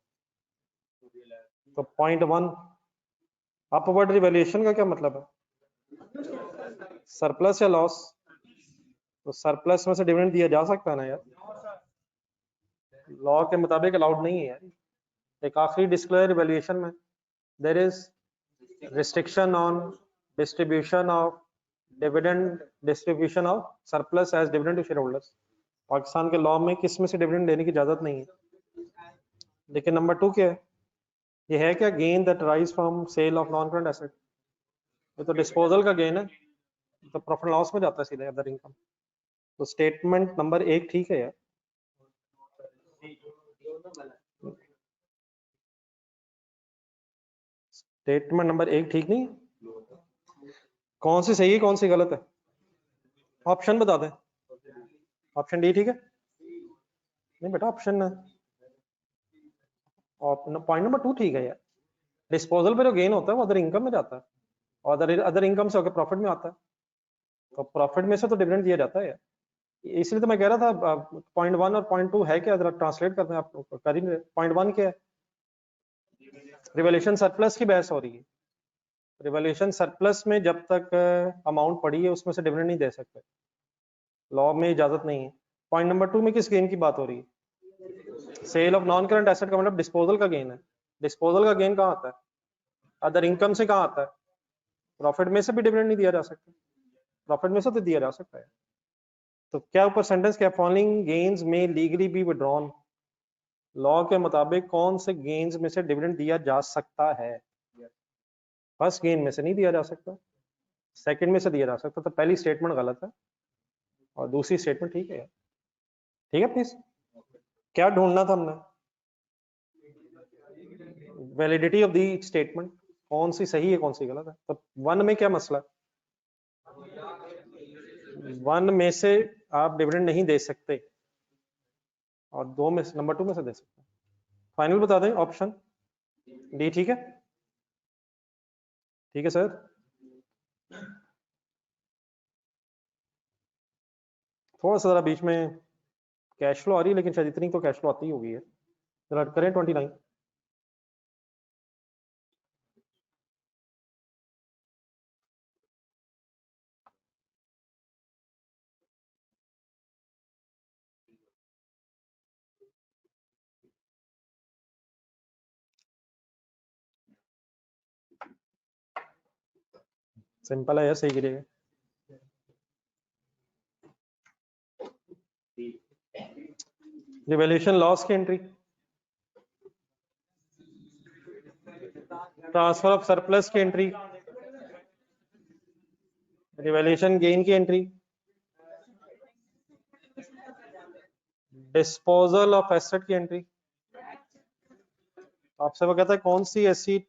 तो पॉइंट 1, अपवर्ड रिवैल्यूएशन का क्या मतलब है? सरप्लस या लॉस? तो सरप्लस में से डिविडेंड दिया जा सकता है ना यार। लॉ के मुताबिक अलाउड नहीं है यार। एक आखिरी डिस्क्लोजर इवैल्यूएशन में there is restriction on distribution of dividend, distribution of surplus as dividend to shareholders। Pakistan के लॉ में किस में से डिविडेंड देने की इजाजत नहीं है। लेकिन नंबर 2 क्या है, ये है क्या, gain that rise from sale of non current asset, ये तो डिस्पोजल का गेन है, तो प्रॉफिट लॉस में जाता है सीधे अदर इनकम। तो स्टेटमेंट नंबर 1 ठीक है यार। स्टेटमेंट नंबर 1 ठीक नहीं, कौन सी सही है कौन सी गलत है, ऑप्शन बता दें। ऑप्शन डी ठीक है, नहीं बेटा ऑप्शन पॉइंट नंबर 2 ठीक है यार। डिस्पोजल पे जो गेन होता है वो अदर इनकम में जाता है, और अदर इनकम से होकर प्रॉफिट में आता है, तो प्रॉफिट में से तो डिविडेंड दिया जाता है यार। इसलिए तो मैं कह रहा था पॉइंट 1 और पॉइंट 2 है क्या, जरा ट्रांसलेट करते हैं आप कर ही नहीं। पॉइंट 1 क्या है, रिवैल्यूएशन सरप्लस की बहस हो रही है। रिवैल्यूएशन सरप्लस में जब तक अमाउंट पड़ी है उसमें से डिविडेंड नहीं दे सकते, लॉ में इजाजत नहीं है। पॉइंट नंबर 2 में किस गेन की बात हो रही है, sale of non current asset का मतलब डिस्पोजल का गेन है। डिस्पोजल का गेन कहाँ आता है, अदर इनकम से कहाँ आता है, प्रॉफिट में से भी डिविडेंड नहीं दिया जा सकता, प्रॉफिट में से तो दिया जा सकता है। तो क्या ऊपर सेंटेंस क्या, फॉलोइंग गेन्स में लीगली बी विड्रॉन, लॉ के मुताबिक कौन से गेन्स में से डिविडेंड दिया जा सकता है। फर्स्ट गेन में से नहीं दिया जा सकता, सेकंड में से दिया जा सकता, तो पहली स्टेटमेंट गलत है और दूसरी स्टेटमेंट ठीक है। ठीक है प्लीज, क्या ढूंढना था हमने, वैलिडिटी ऑफ दी स्टेटमेंट, कौन सी सही है कौन सी गलत है। तो 1 में क्या मसला है, 1 में से आप डिविडेंड नहीं दे सकते और 2 में से, नंबर 2 में से दे सकते हैं। फाइनल बता दें, ऑप्शन डी ठीक है। ठीक है सर, थोड़ा सा जरा बीच में कैश फ्लो आ रही है, लेकिन शायद इतनी तो कैश फ्लो आती ही होगी है। जरा करें 29। सिंपल है यार, सही गिरेगा। रिवैल्यूएशन लॉस की एंट्री, ट्रांसफर ऑफ सरप्लस की एंट्री, रिवैल्यूएशन गेन की एंट्री, डिस्पोजल ऑफ एसेट की एंट्री। आपसे वो कहता है कौन सी ऐसी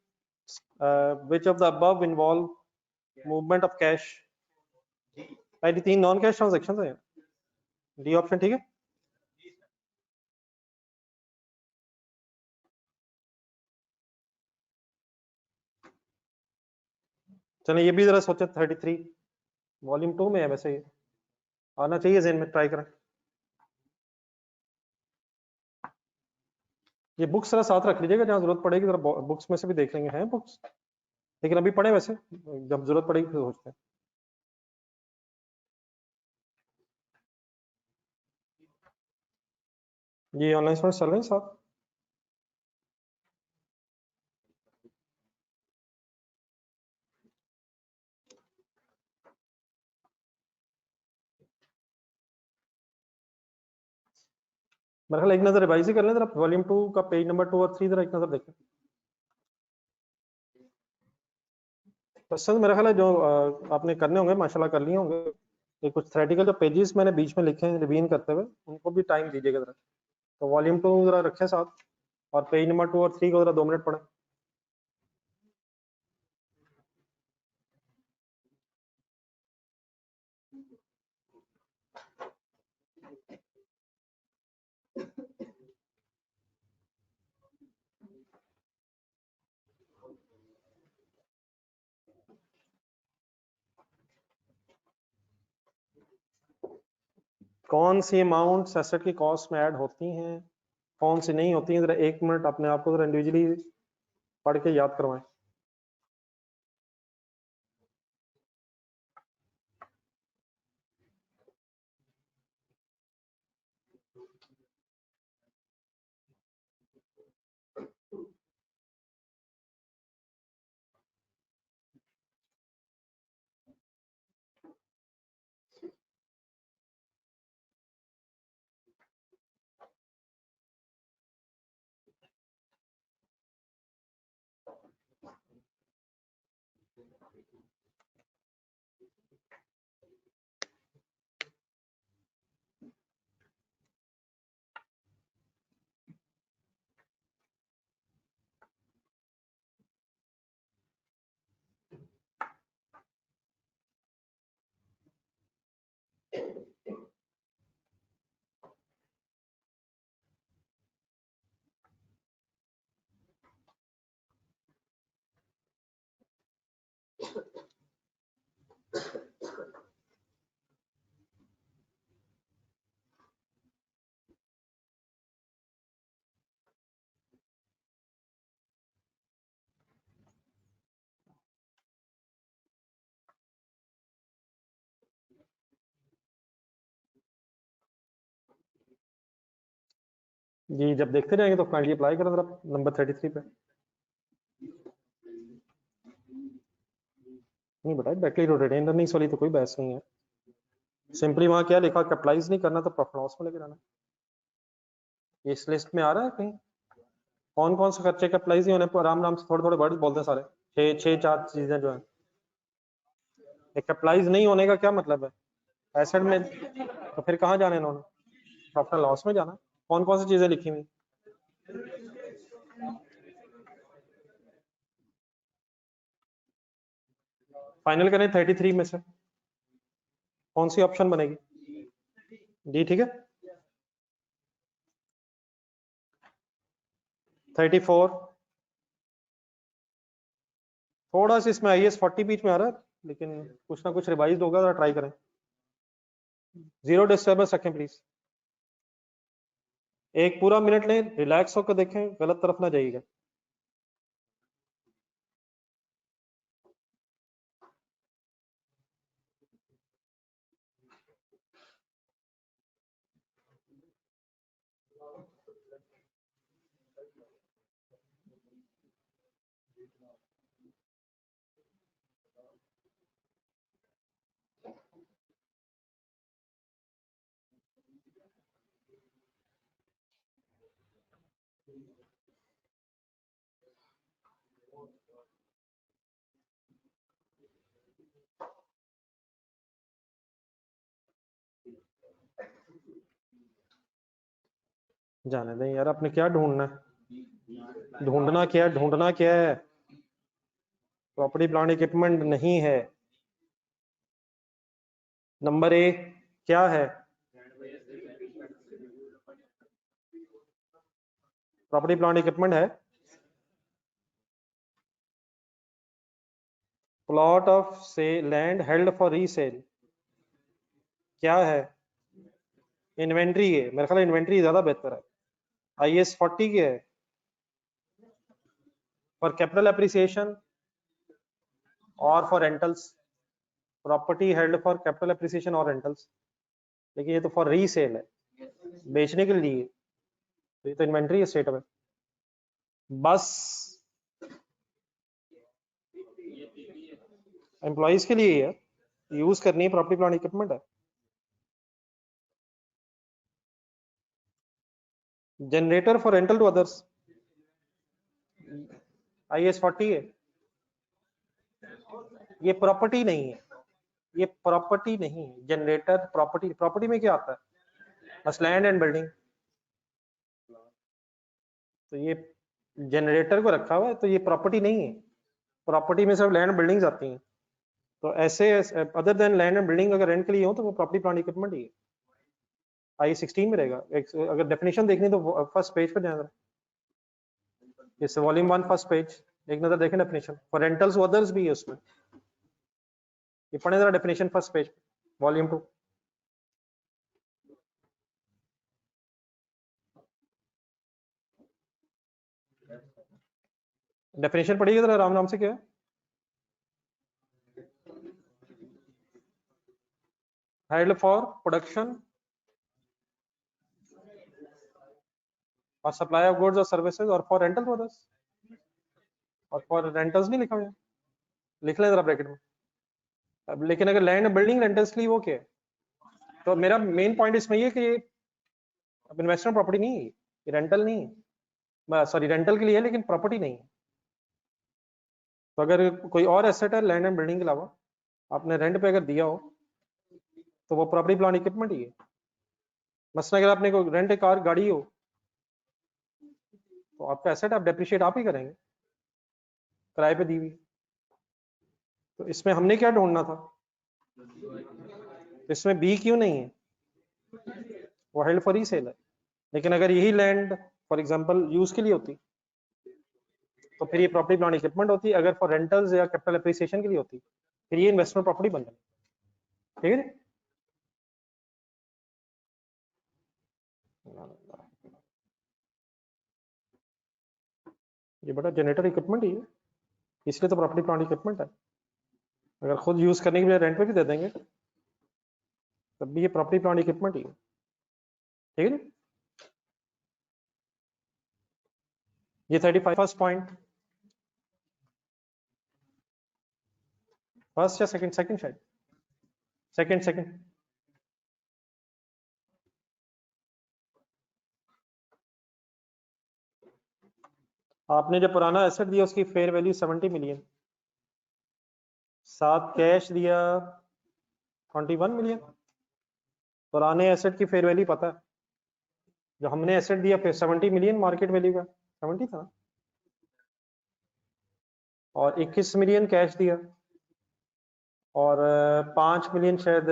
which of the above involve movement of cash, पहली 3 नॉन कैश ट्रांजैक्शंस हैं, डी ऑप्शन ठीक है। चलिए ये भी जरा सोचे, 33 वॉल्यूम 2 में है, वैसे ये आना चाहिए जेन में, ट्राई करें। ये बुक्स जरा साथ रख लीजिएगा, जहां जरूरत पड़ेगी जरा बुक्स में से भी देख लेंगे, हैं बुक्स, लेकिन अभी पढ़े वैसे, जब जरूरत पड़ेगी फिर सोचते हैं। ये ऑनलाइन स्टूडेंट चल रहे हैं साथ, मेरे ख्याल एक नजर रिवाइज ही कर लें जरा, वॉल्यूम 2 का पेज नंबर 2 और 3 जरा एक नजर देखें। क्वेश्चन मेरा ख्याल है जो आपने करने होंगे माशाल्लाह कर लिए होंगे, ये कुछ थ्योरेटिकल जो पेजेस मैंने बीच में लिखे हैं रिवीन करते हुए, उनको भी टाइम दीजिएगा जरा। तो वॉल्यूम 2 जरा रखें साथ, और पेज नंबर 2 और 3 को जरा 2 मिनट पढ़ें। कौन सी अमाउंट एसेट की कॉस्ट में ऐड होती हैं, कौन सी नहीं होती हैं, जरा 1 मिनट अपने आप को जरा इंडिविजुअली पढ़ के याद करवाएं। जी जब देखते रहेंगे तो काइंडली अप्लाई करें जरा नंबर 33 पे। नहीं बेटा बैटली रोटेटिंग रनिंग्स वाली तो कोई बहस नहीं है, सिंपली वहां क्या लिखा कैपिटलाइज नहीं करना तो प्रॉफिट लॉस में लेके जाना। इस लिस्ट में आ रहा है कहीं कौन कौन से खर्चे कैपिटलाइज नहीं होने पर आराम आराम से थोड़े थोड़े वर्ड बोलते हैं सारे, छह छह चार चीजें जो है। कैपिटलाइज नहीं होने का क्या मतलब है, एसेट में तो फिर कहाँ जाने इन्होंने, प्रॉफिट लॉस में जाना। कौन कौन सी चीजें लिखी हुई, फाइनल करें 33 में से कौन सी ऑप्शन बनेगी, डी ठीक है। 34 थोड़ा सा इसमें IAS 40 बीच में आ रहा है लेकिन कुछ ना कुछ रिवाइज होगा, जरा ट्राई करें। 0 डिस्टर्बेंस रखें प्लीज, एक पूरा मिनट लें, रिलैक्स होकर देखें, गलत तरफ ना जाइएगा। जाने दें यार, आपने क्या ढूंढना है, ढूंढना क्या है, प्रॉपर्टी प्लांट इक्विपमेंट नहीं है। नंबर ए क्या है, प्रॉपर्टी प्लांट इक्विपमेंट है, प्लॉट ऑफ से लैंड हेल्ड फॉर रीसेल क्या है, इन्वेंट्री है, मेरे ख्याल इन्वेंट्री ज्यादा बेहतर है। IAS 40 क्या है, फॉर कैपिटल एप्रिसिएशन और for rentals, property held for capital appreciation और रेंटल्स, लेकिन ये तो फॉर रीसेल है, बेचने के लिए, तो ये तो इन्वेंट्री स्टेट में। बस एम्प्लॉइज के लिए है, यूज करनी है, प्रॉपर्टी प्लांट इक्विपमेंट है। Generator for rental to others IAS 40 है, ये प्रॉपर्टी नहीं है, ये प्रॉपर्टी नहीं है। जनरेटर प्रॉपर्टी, प्रॉपर्टी में क्या आता है, बस लैंड एंड बिल्डिंग, तो ये जनरेटर को रखा हुआ है तो ये प्रॉपर्टी नहीं है, प्रॉपर्टी में सिर्फ लैंड बिल्डिंग्स आती हैं, तो ऐसे other than land and building अगर रेंट के लिए हो तो वो प्रॉपर्टी प्लांट इक्विपमेंट ही है। IAS 16 में रहेगा। अगर डेफिनेशन देखनी तो फर्स्ट पेज पर जाना, जैसे वॉल्यूम 1 फर्स्ट पेज एक नजर देखें, डेफिनेशन फॉर रेंटल्स अदर्स भी है उसमें, ये पढ़े जरा definition first page volume 2। Definition पढ़िएगा जरा राम नाम से, क्या है, हेल्ड फॉर प्रोडक्शन और सप्लाई ऑफ गुड्स और सर्विसेज और फॉर रेंटल अदर्स, और फॉर रेंटल्स नहीं लिखा हुआ है, लिख लें जरा ब्रैकेट में। अब लेकिन अगर लैंड बिल्डिंग रेंटल्स के लिए वो क्या है, तो मेरा मेन पॉइंट इसमें ये कि ये अब इन्वेस्टमेंट प्रॉपर्टी नहीं है, ये रेंटल नहीं है, सॉरी रेंटल के लिए है लेकिन प्रॉपर्टी नहीं है। तो अगर कोई और एसेट है लैंड एंड बिल्डिंग के अलावा, आपने रेंट पे अगर दिया हो तो वो प्रॉपर्टी प्लांट इक्विपमेंट ही है। मसलन अगर आपने कोई रेंट कार गाड़ी हो तो आपका एसेट आप डेप्रिशिएट आप ही करेंगे, किराए पे दी हुई। तो इसमें हमने क्या ढूंढना था, इसमें बी क्यों नहीं है, वो हेल्ड फॉर ही सेल है। लेकिन अगर यही लैंड फॉर एग्जांपल यूज के लिए होती तो फिर ये प्रॉपर्टी प्लांट इक्विपमेंट होती, अगर फॉर रेंटल्स या कैपिटल एप्रिसिएशन के लिए होती फिर ये इन्वेस्टमेंट प्रॉपर्टी बन जाती। ठीक है, ये बड़ा जनरेटर इक्विपमेंट ही है, इसलिए तो प्रॉपर्टी प्लांट इक्विपमेंट है। अगर खुद यूज करने के लिए रेंट पे भी दे देंगे तब भी ये प्रॉपर्टी प्लांट इक्विपमेंट ही है। ठीक है, ये 35 पॉइंट, फर्स्ट या सेकंड, सेकंड शायद, सेकंड सेकंड। आपने जो पुराना एसेट दिया उसकी फेयर वैल्यू 70 मिलियन, साथ कैश दिया 21 मिलियन। पुराने एसेट की फेयर वैल्यू पता है, जो हमने एसेट दिया फिर 70 मिलियन मार्केट वैल्यू का 70 था, और 21 मिलियन कैश दिया, और 5 मिलियन शायद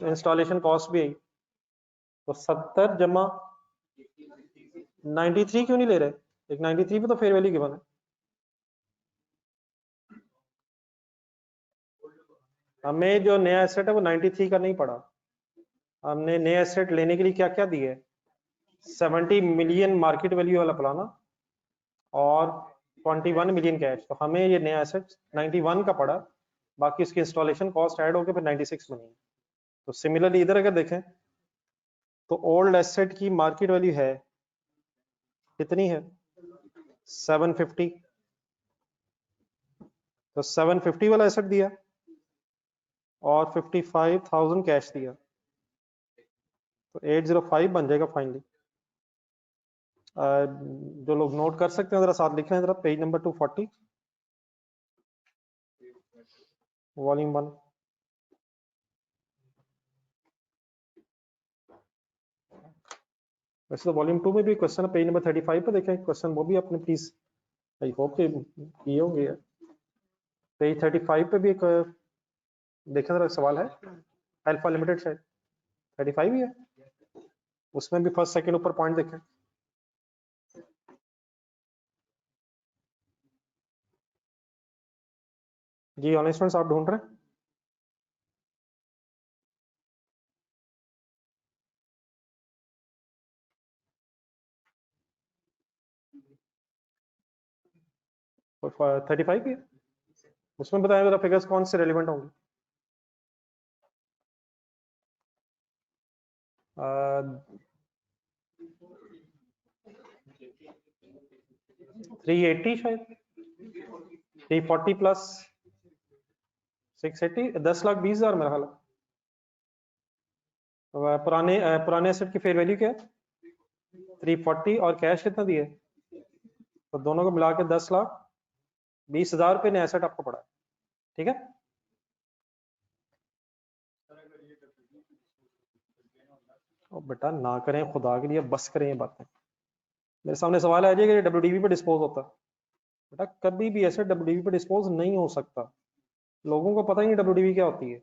इंस्टॉलेशन कॉस्ट भी आई। तो 70 जमा 93 क्यों नहीं ले रहे, एक 93 पे तो फेयर वैल्यू गिवन है। हमें जो नया एसेट है वो 93 का नहीं पड़ा, हमने नया एसेट लेने के लिए क्या क्या दिया है, 70 मिलियन मार्केट वैल्यू वाला पुराना और 21 मिलियन कैश। तो हमें ये नया एसेट 91 का पड़ा, बाकी इसकी इंस्टॉलेशन कॉस्ट ऐड होकर फिर 96 बनी। तो सिमिलरली इधर अगर देखें तो ओल्ड एसेट की मार्केट वैल्यू है कितनी है, 750। तो 750 वाला एसेट दिया और 55,000 कैश दिया, तो 805 बन जाएगा फाइनली। जो लोग नोट कर सकते हैं जरा साथ लिख रहे हैं, जरा पेज नंबर 240 वॉल्यूम 1। वैसे तो वॉल्यूम 2 में भी क्वेश्चन है, पेज नंबर 35 पे देखें क्वेश्चन, वो भी आपने प्लीज आई होप के किए होंगे। पेज 35 पे भी एक देखें जरा सवाल है, अल्फा लिमिटेड शायद 35 ही है, उसमें भी फर्स्ट सेकंड ऊपर पॉइंट देखें। जी ऑनलाइन स्टूडेंट्स आप ढूंढ रहे हैं, और 35 ही है, उसमें बताया जरा फिगर्स कौन से रेलिवेंट होंगे। 380 शायद, 340 प्लस 680, 10,20,000 मेरा ख्याल है। पुराने एसेट की फेयर वैल्यू क्या है 340, और कैश कितना दिए, तो दोनों को मिला के 10,20,000 रुपये नया एसेट आपको पड़ा है। ठीक है, और बेटा ना करें खुदा के लिए, बस करें ये बातें। मेरे सामने सवाल आ जाएगा डब्ल्यूडीवी पे डिस्पोज होता, बेटा कभी भी ऐसे डब्ल्यूडीवी पे डिस्पोज नहीं हो सकता, लोगों को पता ही नहीं डब्ल्यूडीवी क्या होती है,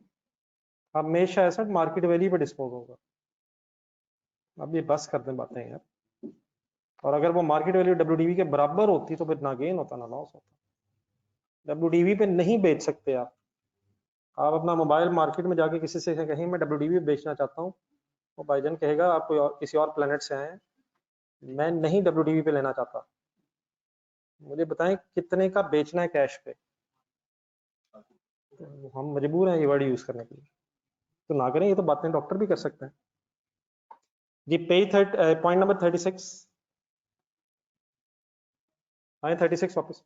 हमेशा एसेट मार्केट वैल्यू पे डिस्पोज होगा। अब ये बस कर दें बातें यार, और अगर वो मार्केट वैल्यू डब्ल्यूडीवी के बराबर होती तो फिर ना गेन होता ना लॉस होता। डब्ल्यूडीवी पे नहीं बेच सकते आप अपना मोबाइल मार्केट में जाके किसी से कहीं मैं डब्ल्यूडीवी बेचना चाहता हूँ, वो भाईजान कहेगा आप कोई और किसी और प्लेनेट से आए हैं, मैं नहीं डब्ल्यूडीवी पे लेना चाहता, मुझे बताएं कितने का बेचना है कैश पे। तो हम मजबूर हैं ये वर्ड यूज करने के लिए, तो ना करें, ये तो बातें डॉक्टर भी कर सकते हैं। जी पेज पॉइंट नंबर 36 आए, 36 वापस।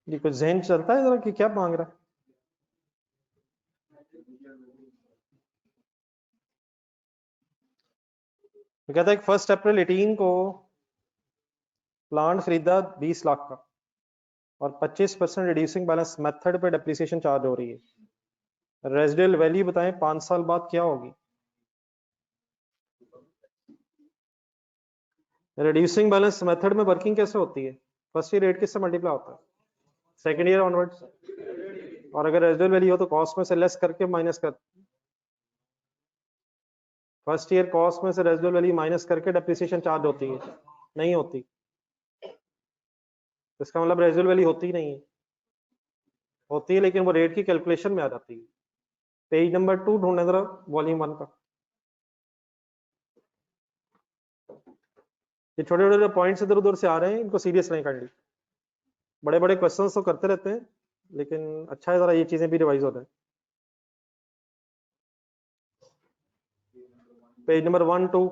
जी कुछ जहन चलता है जरा कि क्या मांग रहा है, तो कहता है 1 अप्रैल 18 को प्लांट खरीदा 20 लाख का और 25% रिड्यूसिंग बैलेंस मेथड पे डेप्रिसिएशन चार्ज हो रही है। रेजिडुअल वैल्यू बताएं 5 साल बाद क्या होगी। रिड्यूसिंग बैलेंस मेथड में वर्किंग कैसे होती है? फर्स्ट ईयर रेट किससे मल्टीप्लाई होता है? Second year onwards. और अगर रेजिडुअल वैल्यू हो तो कॉस्ट में से लेस करके माइनस कर, फर्स्ट ईयर कॉस्ट में से रेजिडुअल वैल्यू माइनस करके डेप्रिसिएशन चार्ज होती है? नहीं होती। तो इसका मतलब रेजिडुअल वैल्यू होती ही नहीं है। होती है लेकिन वो रेट की कैलकुलेशन में आ जाती है। पेज नंबर 2 ढूंढने जरा, वॉल्यूम 1 का। ये छोटे छोटे पॉइंट्स इधर उधर से आ रहे हैं, इनको सीरियस नहीं करनी। बड़े बड़े क्वेश्चंस तो करते रहते हैं लेकिन अच्छा है जरा ये चीजें भी रिवाइज हो जाए। पेज नंबर 1 2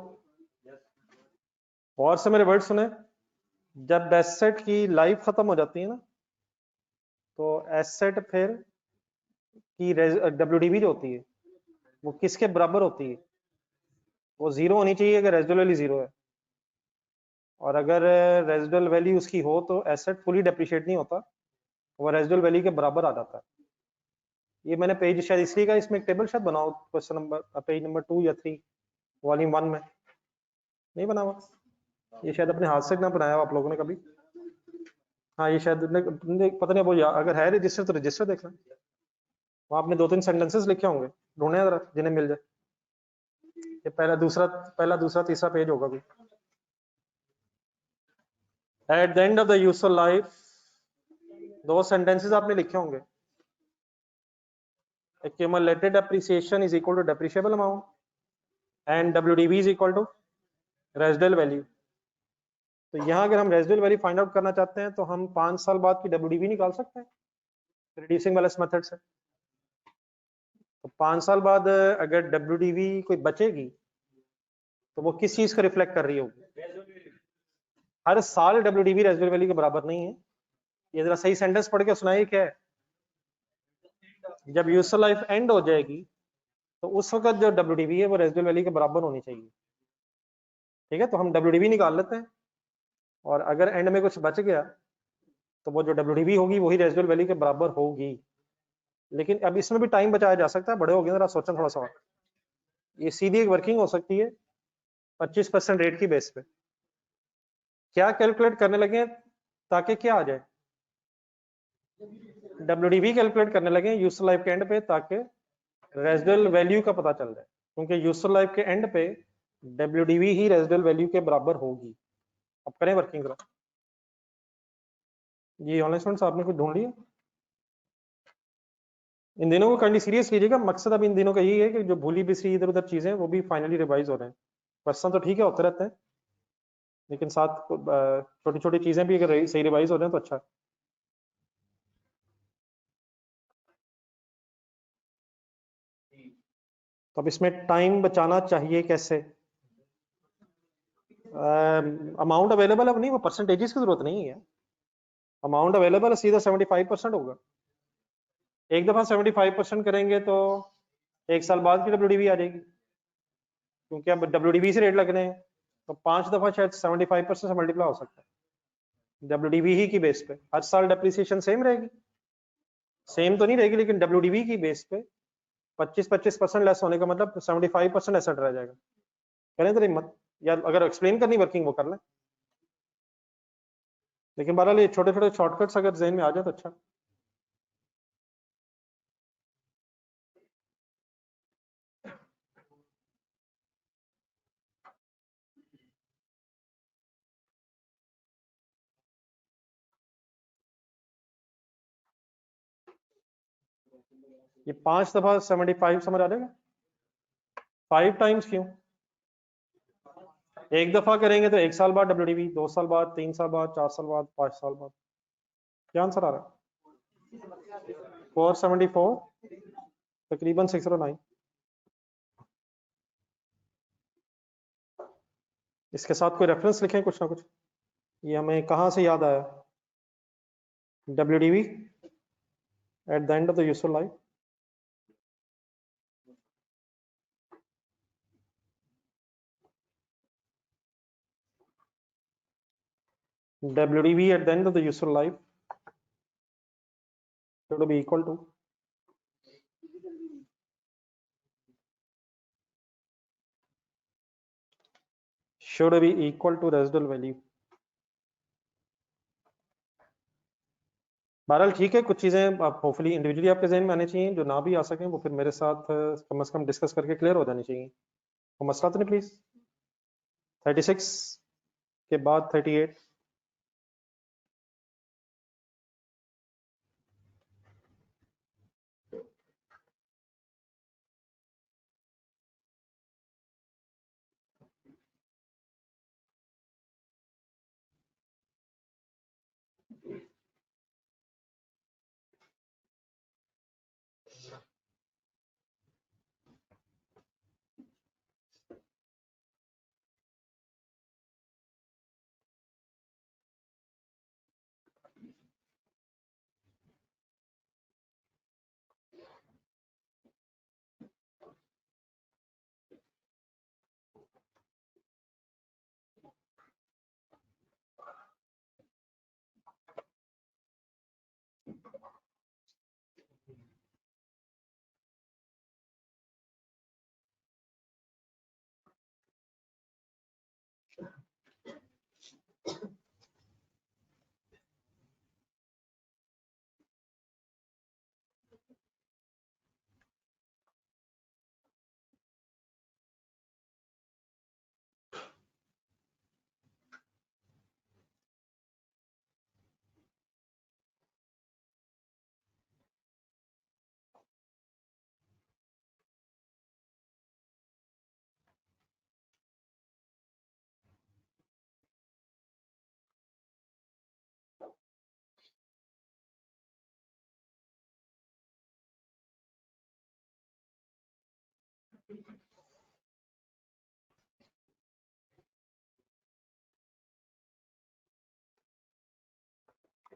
और से मेरे वर्ड सुने। जब एसेट की लाइफ खत्म हो जाती है ना, तो एसेट फिर की डब्ल्यूडीवी जो होती है वो किसके बराबर होती है? वो जीरो होनी चाहिए अगर रेजिडुअल वैल्यू जीरो है, और अगर रेजिडुअल वैल्यू उसकी हो तो एसेट फुली डेप्रिशिएट नहीं होता, वो रेजिडुअल वैल्यू के बराबर आ जाता है। ये मैंने पेज शायद इसलिए का, इसमें एक टेबल शायद बनाओ क्वेश्चन नंबर पेज नंबर 2 या 3 वॉल्यूम 1 में नहीं बना हुआ। ये शायद अपने हाथ से ना बनाया आप लोगों ने कभी। हाँ ये शायद पता नहीं, वो अगर है रजिस्टर तो रजिस्टर देख लें, वहाँ आपने 2-3 सेंटेंसेस लिखे होंगे, ढूंढने जरा जिन्हें मिल जाए। ये पहला दूसरा तीसरा पेज होगा कोई। At the end of the useful life, 2 sentences आपने लिखे होंगे। accumulated appreciation is equal to depreciable amount and WDV is equal to residual value। तो यहाँ अगर हम रेजिडुअल वैल्यू फाइंड आउट करना चाहते हैं तो हम 5 साल बाद की डब्ल्यूडीवी निकाल सकते हैं रिड्यूसिंग बैलेंस मेथड से। तो 5 साल बाद अगर डब्ल्यूडीवी कोई बचेगी तो वो किस चीज को रिफ्लेक्ट कर रही होगी? हर साल डब्ल्यूडीवी रेजिडुअल वैल्यू के बराबर नहीं है। ये जरा सही सेंटेंस पढ़ के सुनाइए क्या है। जब यूजफुल लाइफ एंड हो जाएगी तो उस वक्त जो डब्ल्यूडीवी है वो रेजिडुअल वैल्यू के बराबर होनी चाहिए। ठीक है, तो हम डब्ल्यूडीवी निकाल लेते हैं और अगर एंड में कुछ बच गया तो वो जो डब्ल्यूडीवी होगी वही रेजिडुअल वैल्यू के बराबर होगी। लेकिन अब इसमें भी टाइम बचाया जा सकता है, बड़े हो गए जरा सोचना थोड़ा सा और। ये सीधी एक वर्किंग हो सकती है 25% रेट की बेस पे। क्या कैलकुलेट करने लगे ताकि क्या आ जाए? डब्ल्यूडीवी कैलकुलेट करने लगे यूजफुल लाइफ के एंड पे ताकि रेजिडुअल वैल्यू का पता चल जाए, क्योंकि यूजफुल लाइफ के एंड पे डब्ल्यूडीवी ही रेजिडुअल वैल्यू के बराबर होगी। अब करें वर्किंग करो। ये ऑनलाइन स्टूडेंट्स आपने कुछ ढूंढ लिया? इन दिनों को काइंडली सीरियस लीजिएगा, मकसद अब इन दिनों का यही है कि जो भूली बिसरी इधर उधर चीजें वो भी फाइनली रिवाइज हो रहे हैं। क्वेश्चन तो ठीक है होते रहते हैं लेकिन साथ छोटी छोटी चीजें भी अगर सही रिवाइज हो रहे हैं तो अच्छा। तो अब इसमें टाइम बचाना चाहिए कैसे? अमाउंट अवेलेबल अब नहीं, वो परसेंटेजेस की जरूरत नहीं है। अमाउंट अवेलेबल सीधा 75% होगा। एक दफा 75% करेंगे तो 1 साल बाद की डब्ल्यूडीवी आ जाएगी, क्योंकि अब डब्ल्यूडीवी से रेट लग रहे हैं। तो 5 दफा शायद 75% से मल्टीप्लाई हो सकता है डब्ल्यूडीवी ही की बेस पे। हर साल डेप्रिसिएशन सेम रहेगी? सेम तो नहीं रहेगी, लेकिन डब्ल्यूडीवी की बेस पे 25% लेस होने का मतलब 75% एसेट रह जाएगा। करें तो हिम्मत, या अगर एक्सप्लेन करनी वर्किंग वो कर लें, लेकिन बहरहाल ये छोटे छोटे शॉर्टकट्स अगर जहन में आ जाए तो अच्छा। ये 5 दफा 75 समझ आ जाएगा? 5 टाइम्स क्यों? एक दफा करेंगे तो 1 साल बाद डब्ल्यूडीवी, 2 साल बाद, 3 साल बाद, 4 साल बाद, 5 साल बाद। क्या आंसर आ रहा है? 474 तकरीबन 609। इसके साथ कोई रेफरेंस लिखें कुछ ना कुछ। ये हमें कहाँ से याद आया? WDV at the end of the useful life. WDV at the end of the useful life should be equal to residual value. बहरहाल ठीक है, कुछ चीज़ें आप होपफुली इंडिविजुअली आपके जहन में आनी चाहिए, जो ना भी आ सकें वो फिर मेरे साथ कम से कम डिस्कस करके क्लियर हो जानी चाहिए। तो मसला तो नहीं प्लीज 36 के बाद 38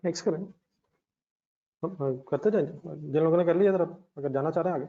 नेक्स्ट करें, करते जाए जिन लोगों ने कर लिया, जरा अगर जाना चाह रहे हैं आगे।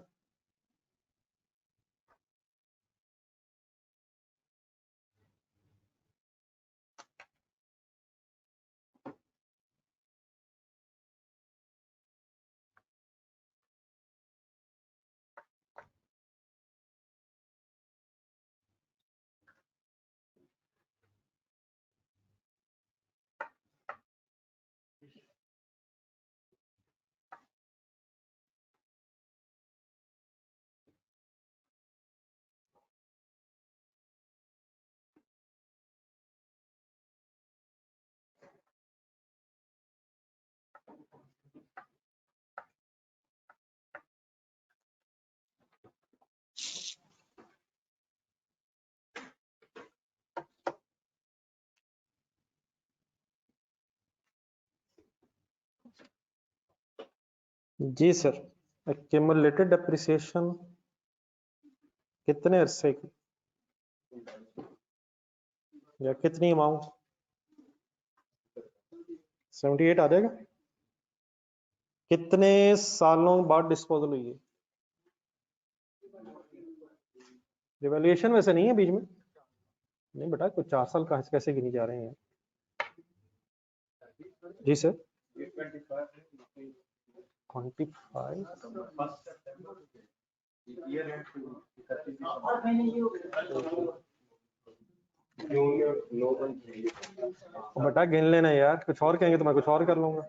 जी सर, एक्यूमुलेटेड डेप्रिसिएशन कितने अरसे की या कितनी अमाउंट? 78 आ जाएगा। कितने सालों बाद डिस्पोजल हुई है? रिवैल्यूएशन वैसे नहीं है बीच में, नहीं बेटा, कुछ 4 साल का कैसे गिनी जा रहे हैं? जी सर, 25 बेटा गिन लेना यार, कुछ और कहेंगे तो मैं कुछ और कर लूंगा।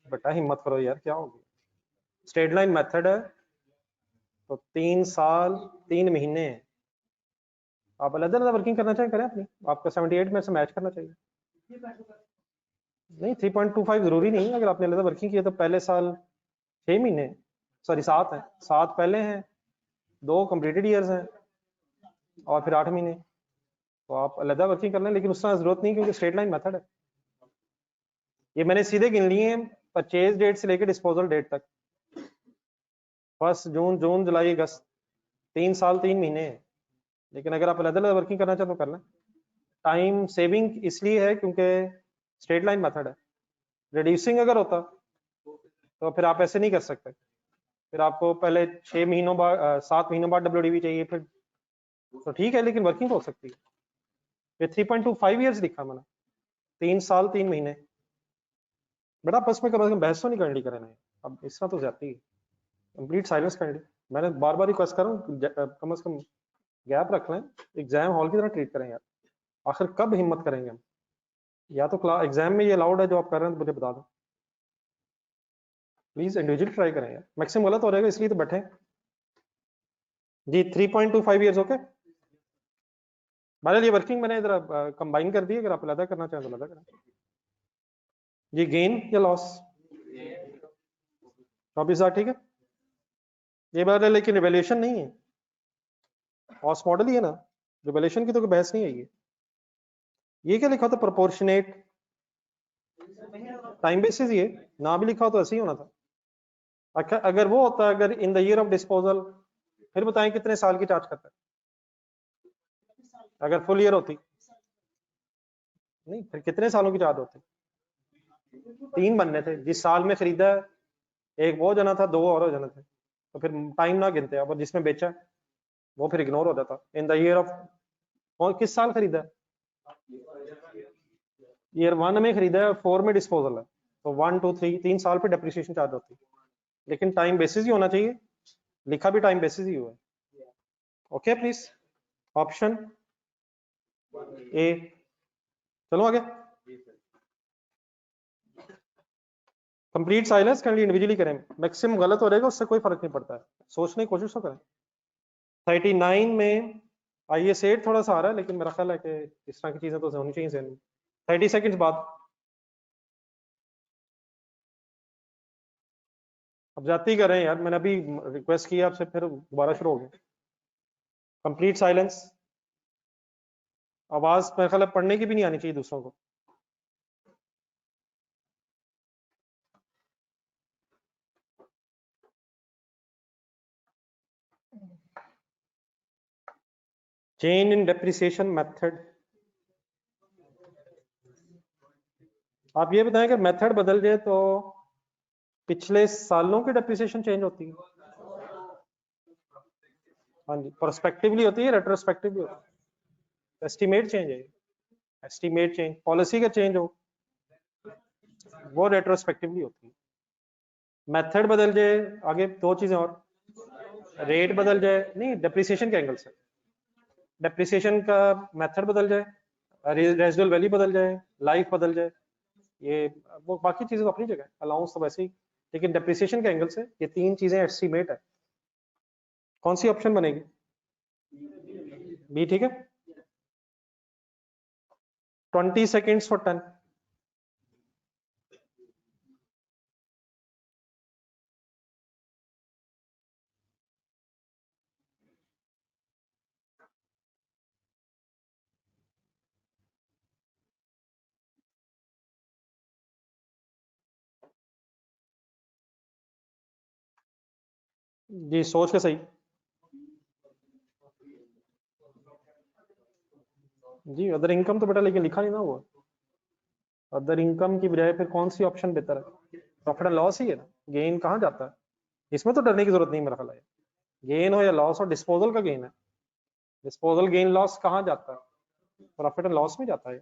बेटा हिम्मत करो यार, क्या होगी? स्ट्रेट लाइन मेथड है तो 3 साल 3 महीने हैं। आप अलग अलग वर्किंग करना चाहें करें अपनी, आपका 78 में से मैच करना चाहिए। नहीं 3.25 जरूरी नहीं है, अगर आपने अलग वर्किंग किया तो पहले साल 6 महीने, सॉरी 7 है, 7 पहले हैं, 2 कंप्लीटेड ईयर्स हैं और फिर 8 महीने, तो आप अलग वर्किंग कर लें, लेकिन उस तरह जरूरत नहीं क्योंकि स्ट्रेट लाइन मेथड है। ये मैंने सीधे गिन लिए हैं परचेज डेट से लेकर डिस्पोजल डेट तक, 1 जून जुलाई अगस्त, 3 साल 3 महीने हैं। लेकिन अगर आप अलग अलग वर्किंग करना चाहें तो कर लें। टाइम सेविंग इसलिए है क्योंकि स्ट्रेट लाइन मेथड है। रिड्यूसिंग अगर होता तो फिर आप ऐसे नहीं कर सकते, फिर आपको पहले 6 महीनों बाद 7 महीनों बाद WDV चाहिए, फिर तो ठीक है, लेकिन वर्किंग हो सकती है। ये 3.25 ईयर्स लिखा मैंने, 3 साल 3 महीने। बेटा आपस में कम से कम बहस तो नहीं करनी करें नहीं, अब इस तरह तो जाती है, कंप्लीट साइलेंस करनी। मैं बार बार रिक्वेस्ट कर रहा हूँ कम से कम गैप रख लें, एग्जाम हॉल की तरह ट्रीट करें यार। आखिर कब हिम्मत करेंगे हम? या तो क्लास एग्जाम में ये अलाउड है जो आप कर रहे हैं, तो मुझे बता दो प्लीज, इंडिविजुअल ट्राई करें यार, मैक्सिमम गलत हो जाएगा इसलिए तो बैठे हैं। जी 3.25 ईयर्स ओके। मैंने ये वर्किंग मैंने इधर कंबाइन कर दी, अगर आप अलग करना चाहें तो अलग करें। जी गेन या लॉस 24,000 ठीक है। ये बात है लेकिन रिवैल्यूएशन नहीं है, कॉस्ट मॉडल ही है ना, रिवैल्यूएशन की तो कोई बहस नहीं है। ये क्या लिखा था प्रोपोर्शनेट टाइम बेसिस, ये ना भी लिखा हो तो ऐसे ही होना था। अच्छा अगर वो होता अगर in the year of disposal, फिर बताएं कितने साल की चार्ज करता है? अगर फुल ईयर होती नहीं, फिर कितने सालों की चार्ज होती? 3 बनने थे, जिस साल में खरीदा है एक वो जना था, 2 और हो जाने थे, तो फिर टाइम ना गिनते अब, और जिसमें बेचा वो फिर इग्नोर हो जाता। इन द ईयर ऑफ, और किस साल खरीदा है? ईयर 1 में खरीदा है, 4 में डिस्पोजल है, तो 1 2 3 3 साल पे डेप्रिसिएशन चार्ज होती है, लेकिन टाइम बेसिस ही होना चाहिए, लिखा भी टाइम बेसिस ही हुआ है। Okay please, option A. चलो आगे। कंप्लीट साइलेंस कैन इंडिविजुअली करें, मैक्सिमम गलत हो रहेगा उससे कोई फर्क नहीं पड़ता है, सोचने की कोशिश तो करें। 39 में IS8 थोड़ा सा आ रहा है, लेकिन मेरा ख्याल है कि इस तरह की चीजें तो होनी चाहिए जहन में। 30 सेकंड्स बाद अब जाती ही कर रहे हैं यार, मैंने अभी रिक्वेस्ट किया आपसे, फिर दोबारा शुरू हो गया। कंप्लीट साइलेंस, आवाज मेरे ख्याल है पढ़ने की भी नहीं आनी चाहिए दूसरों को। चेंज इन डेप्रिसिएशन मेथड, आप ये बताएं कि मेथड बदल जाए तो पिछले सालों की डेप्रिसिएशन चेंज होती है? हाँ जी, प्रोस्पेक्टिवली होती है, रेट्रोस्पेक्टिवली होती है? एस्टिमेट चेंज है, एस्टिमेट चेंज, पॉलिसी का चेंज हो वो रेट्रोस्पेक्टिवली होती है। मेथड बदल जाए, आगे 2 चीजें और, रेट बदल जाए, नहीं डेप्रिसिएशन के एंगल से, डेप्रिसिएशन का मेथड बदल जाए, रेजिडुअल वैल्यू बदल जाए, लाइफ बदल जाए, ये वो बाकी चीजें तो अपनी जगह, अलाउंस तो वैसे ही, लेकिन डेप्रिसिएशन के एंगल से ये 3 चीजें एस्टिमेट है। कौन सी ऑप्शन बनेगी? बी ठीक है। 20 सेकेंड्स फॉर 10। जी सोच के सही। जी अदर इनकम तो बेटा लेकिन लिखा नहीं ना हुआ, अदर इनकम की बजाय फिर कौन सी ऑप्शन बेहतर है? प्रॉफिट एंड लॉस ही है ना, गेन कहाँ जाता है? इसमें तो डरने की जरूरत नहीं मेरा ख्याल है, गेन हो या लॉस हो, डिस्पोजल का गेन है, डिस्पोजल गेन लॉस कहाँ जाता है? प्रॉफिट एंड लॉस में जाता है।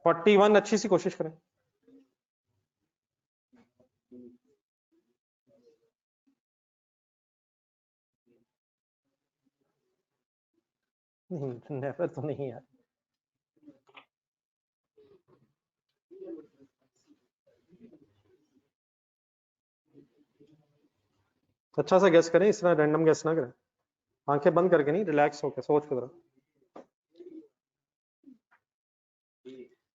41 अच्छी सी कोशिश करें। नेवर तो नहीं यार, अच्छा सा गेस करें, इस तरह रैंडम गेस ना करें, आंखें बंद करके नहीं, रिलैक्स होकर सोच के जरा।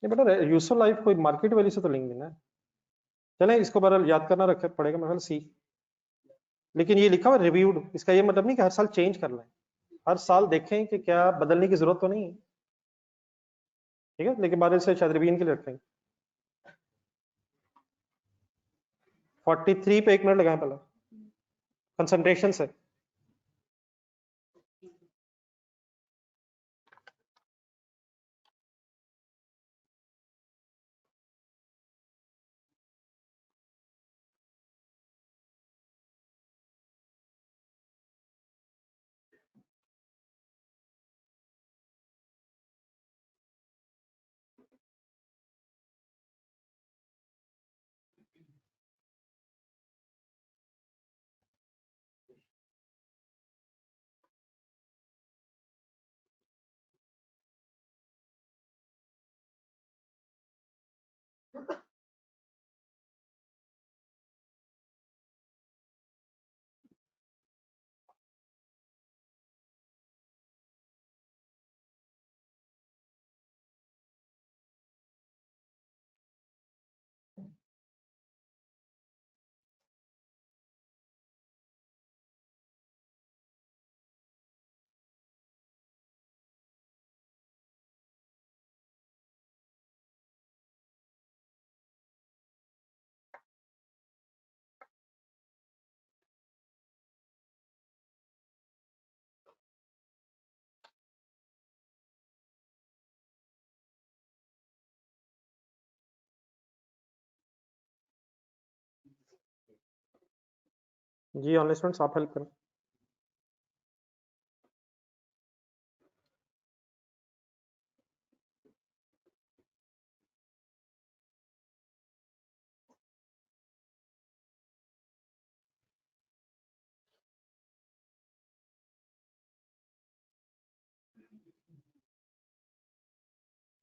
ये बेटा यूसुफ लाइफ कोई मार्केट वैल्यू से तो लिंक नहीं है। चलें इसको बहरहाल याद करना रखे पड़ेगा मेरे ख्याल सी, लेकिन ये लिखा हुआ रिव्यूड, इसका ये मतलब नहीं कि हर साल चेंज कर लें, हर साल देखें कि क्या बदलने की जरूरत तो नहीं है, ठीक है, लेकिन बाद से शायद रिवीजन के लिए रखेंगे। 43 पे 1 मिनट लगाएं पहले, कंसंट्रेशन से। जी ऑनलाइन स्टूडेंट्स आप हेल्प करें।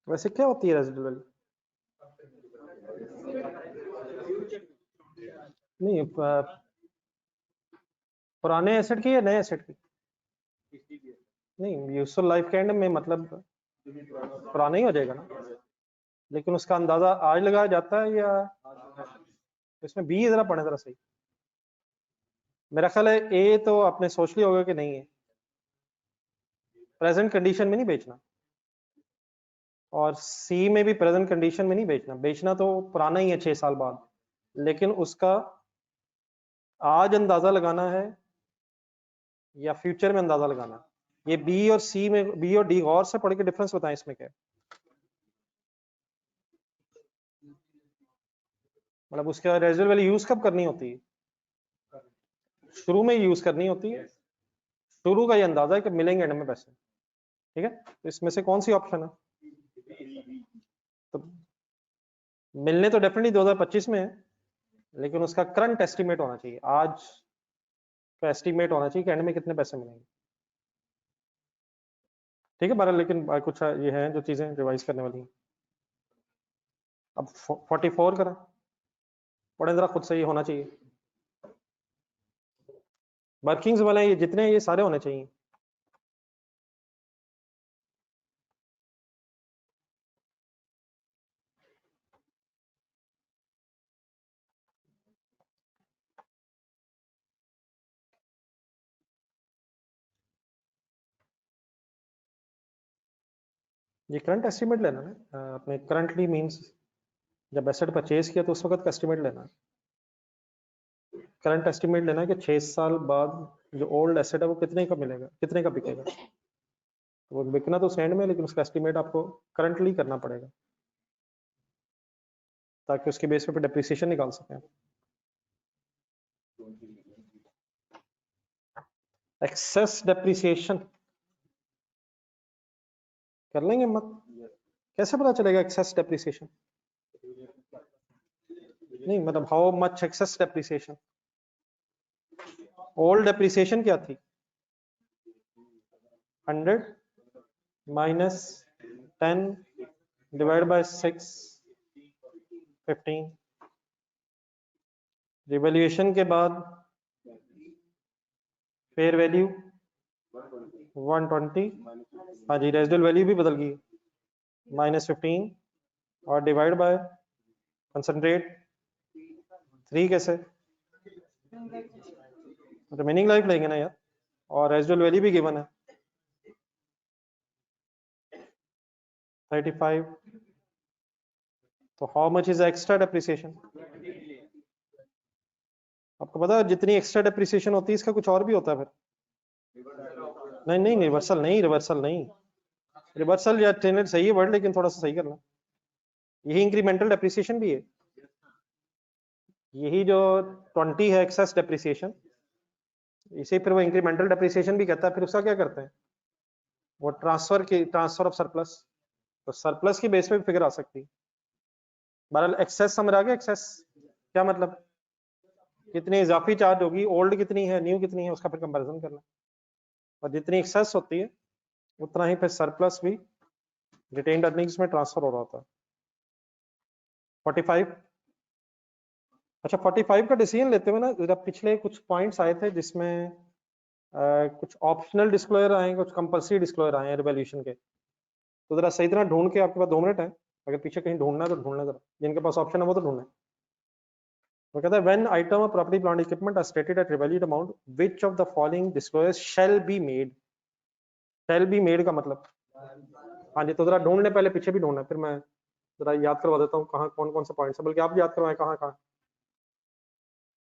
वैसे क्या होती है रेजिडुअल वैल्यू? नहीं पुराने एसेट की या नए एसेट की? नहीं यूजफुल लाइफ के एंड में मतलब पुराना ही हो जाएगा ना, लेकिन उसका अंदाजा आज लगाया जाता है या इसमें बी जरा पढ़े जरा सही। मेरा ख्याल है ए तो आपने सोच लिया होगा कि नहीं है, प्रेजेंट कंडीशन में नहीं बेचना, और सी में भी प्रेजेंट कंडीशन में नहीं बेचना। बेचना तो पुराना ही है 6 साल बाद, लेकिन उसका आज अंदाजा लगाना है या फ्यूचर में अंदाजा लगाना है। ये बी और सी में, बी और डी गौर से पढ़ के डिफरेंस बताएं इसमें क्या है। मतलब उसका रेजिडुअल वैल्यू यूज कब करनी होती है? शुरू में यूज करनी होती है। शुरू का ये अंदाजा है कि मिलेंगे एंड में पैसे, ठीक है। तो इसमें से कौन सी ऑप्शन है? तो मिलने तो डेफिनेटली 2025 में है, लेकिन उसका करंट एस्टिमेट होना चाहिए, आज का एस्टिमेट होना चाहिए कि एंड में कितने पैसे मिलेंगे, ठीक है। बहरहाल लेकिन कुछ ये हैं जो चीजें रिवाइज करने वाली हैं। अब 44 करें, पढ़े जरा खुद से, ये होना चाहिए। वर्किंग्स वाले ये जितने ये सारे होने चाहिए। ये करंट एस्टिमेट लेना ना, अपने करंटली मींस जब एसेट परचेज किया तो उस वक्त का एस्टिमेट लेना। करंट एस्टिमेट लेना है कि 6 साल बाद जो ओल्ड एसेट है वो कितने का मिलेगा, कितने का बिकेगा। वो बिकना तो सेंड में, लेकिन उसका एस्टिमेट आपको करंटली करना पड़ेगा ताकि उसके बेस पे डेप्रिसिएशन निकाल सकें। एक्सेस डेप्रिसिएशन कर लेंगे मत, कैसे पता चलेगा एक्सेस डेप्रिसिएशन? नहीं मतलब how much excess depreciation? Old depreciation क्या थी? 100 माइनस 10 डिवाइड बाय 6 15। रिवैल्यूएशन के बाद फेयर वैल्यू 120, हाँ जी रेजिडुअल वैल्यू भी बदल गई, माइनस 15 और डिवाइड बाय कंसंट्रेट 3। कैसे? रिमेनिंग लाइफ लेंगे ना यार, और रेजिडुअल वैल्यू भी गिवन है 35। तो how much is extra depreciation? आपको पता है जितनी एक्स्ट्रा डेप्रिसिएशन होती है इसका कुछ और भी होता है फिर। नहीं नहीं रिवर्सल नहीं, रिवर्सल नहीं, रिवर्सल या ट्रेनर सही है वर्ड, लेकिन थोड़ा सा सही करना। यही इंक्रीमेंटल डेप्रिसिएशन भी है, यही जो 20 है एक्सेस डेप्रिसिएशन, इसे फिर वो इंक्रीमेंटल डेप्रिसिएशन भी कहता है। फिर उसका क्या करते हैं, वो ट्रांसफर ऑफ सरप्लस, तो सरप्लस की बेस पे भी फिगर आ सकती है। बहरहाल एक्सेस समझ आ गया। एक्सेस क्या मतलब, कितनी इजाफी चार्ज होगी, ओल्ड कितनी है न्यू कितनी है, उसका फिर कंपैरिजन करना। और जितनी एक्सेस होती है उतना ही फिर सरप्लस भी रिटेन्ड अर्निंग्स में ट्रांसफर हो रहा होता है। 45। अच्छा 45 का डिसीजन लेते हुए ना जरा पिछले कुछ पॉइंट्स आए थे जिसमें कुछ ऑप्शनल डिस्क्लोजर आए हैं, कुछ कंपल्सरी डिस्क्लोजर आए हैं रिवॉल्यूशन के। तो जरा सही तरह ढूंढ के, आपके पास 2 मिनट है, अगर पीछे कहीं ढूंढना है तो ढूंढना, जरा जिनके पास ऑप्शन है वो तो ढूंढना। वो कहता है when item of property plant equipment are stated at revalued amount which of the following disclosures shall be made. Shall be made का मतलब, हाँ जी, तो जरा ढूंढने, पहले पीछे भी ढूंढना, फिर मैं जरा याद करवा देता हूँ कहाँ कौन कौन से पॉइंट्स है, बल्कि आप याद करवाएं कहाँ कहाँ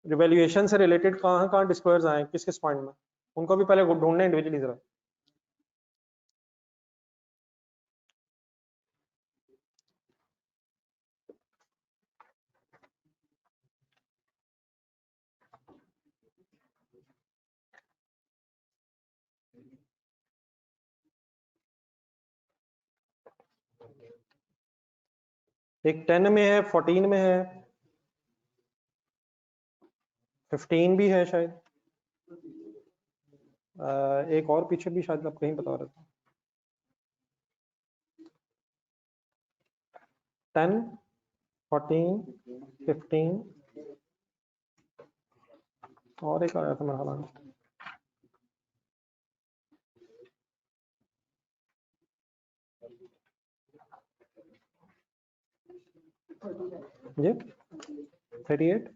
रिवैल्यूएशन से रिलेटेड कहाँ कहाँ डिस्क्लोजर्स आए किस किस पॉइंट में, उनको भी पहले ढूंढने इंडिविजुअली जरा। एक 10 में है, 14 में है, 15 भी है शायद, एक और पीछे भी शायद आप कहीं बता रहे थे। 10, 14, 15 और एक आया था मेरा ख्याल। जी 38,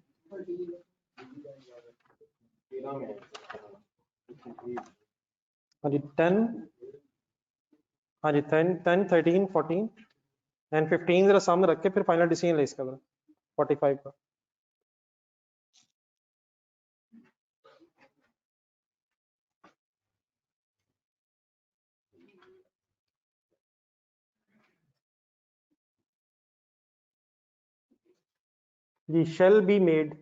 हाँ जी 10, हाँ जी 10, 13, 14 एंड 15 जरा सामने रख के फिर फाइनल डिसीजन ले इसका 45 का। जी शेल बी मेड,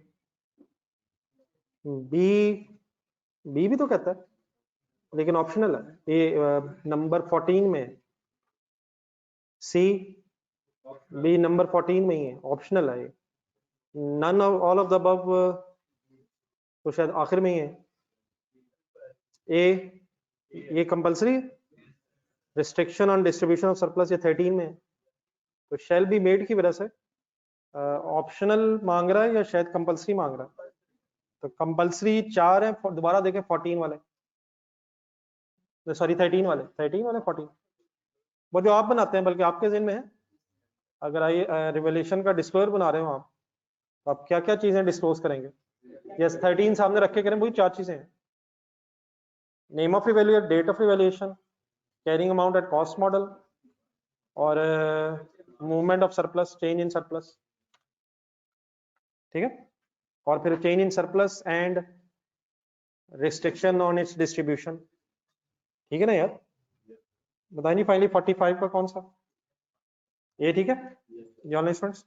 बी बी भी तो कहता है लेकिन ऑप्शनल है ये, नंबर 14 में। सी बी नंबर 14 में ही है, ऑप्शनल है ये। None of all of the above तो शायद आखिर में ही है। ए ये compulsory, restriction on distribution of surplus ये 13 में है, तो शेल बी मेड की वजह से ऑप्शनल मांग रहा है या शायद कंपलसरी मांग रहा है। तो कंपलसरी 4 है, दोबारा देखें 14 वाले, सॉरी 13 वाले, 14 वो जो आप बनाते हैं, बल्कि आपके ज़हन में है। अगर आइए रिवोल्यूशन का डिस्क्लोजर बना रहे हो आप, तो आप क्या क्या चीजें डिस्क्लोज करेंगे? यस 13 सामने रख के करें, वही 4 चीजें हैं। Name of revaluate, date of revaluation, carrying amount at cost model, और movement of surplus, change in surplus, ठीक है, और फिर change in surplus and restriction on its distribution, ठीक है ना यार? बताइए फाइनली 45 का कौन सा? ये ठीक है? स्टूडेंट्स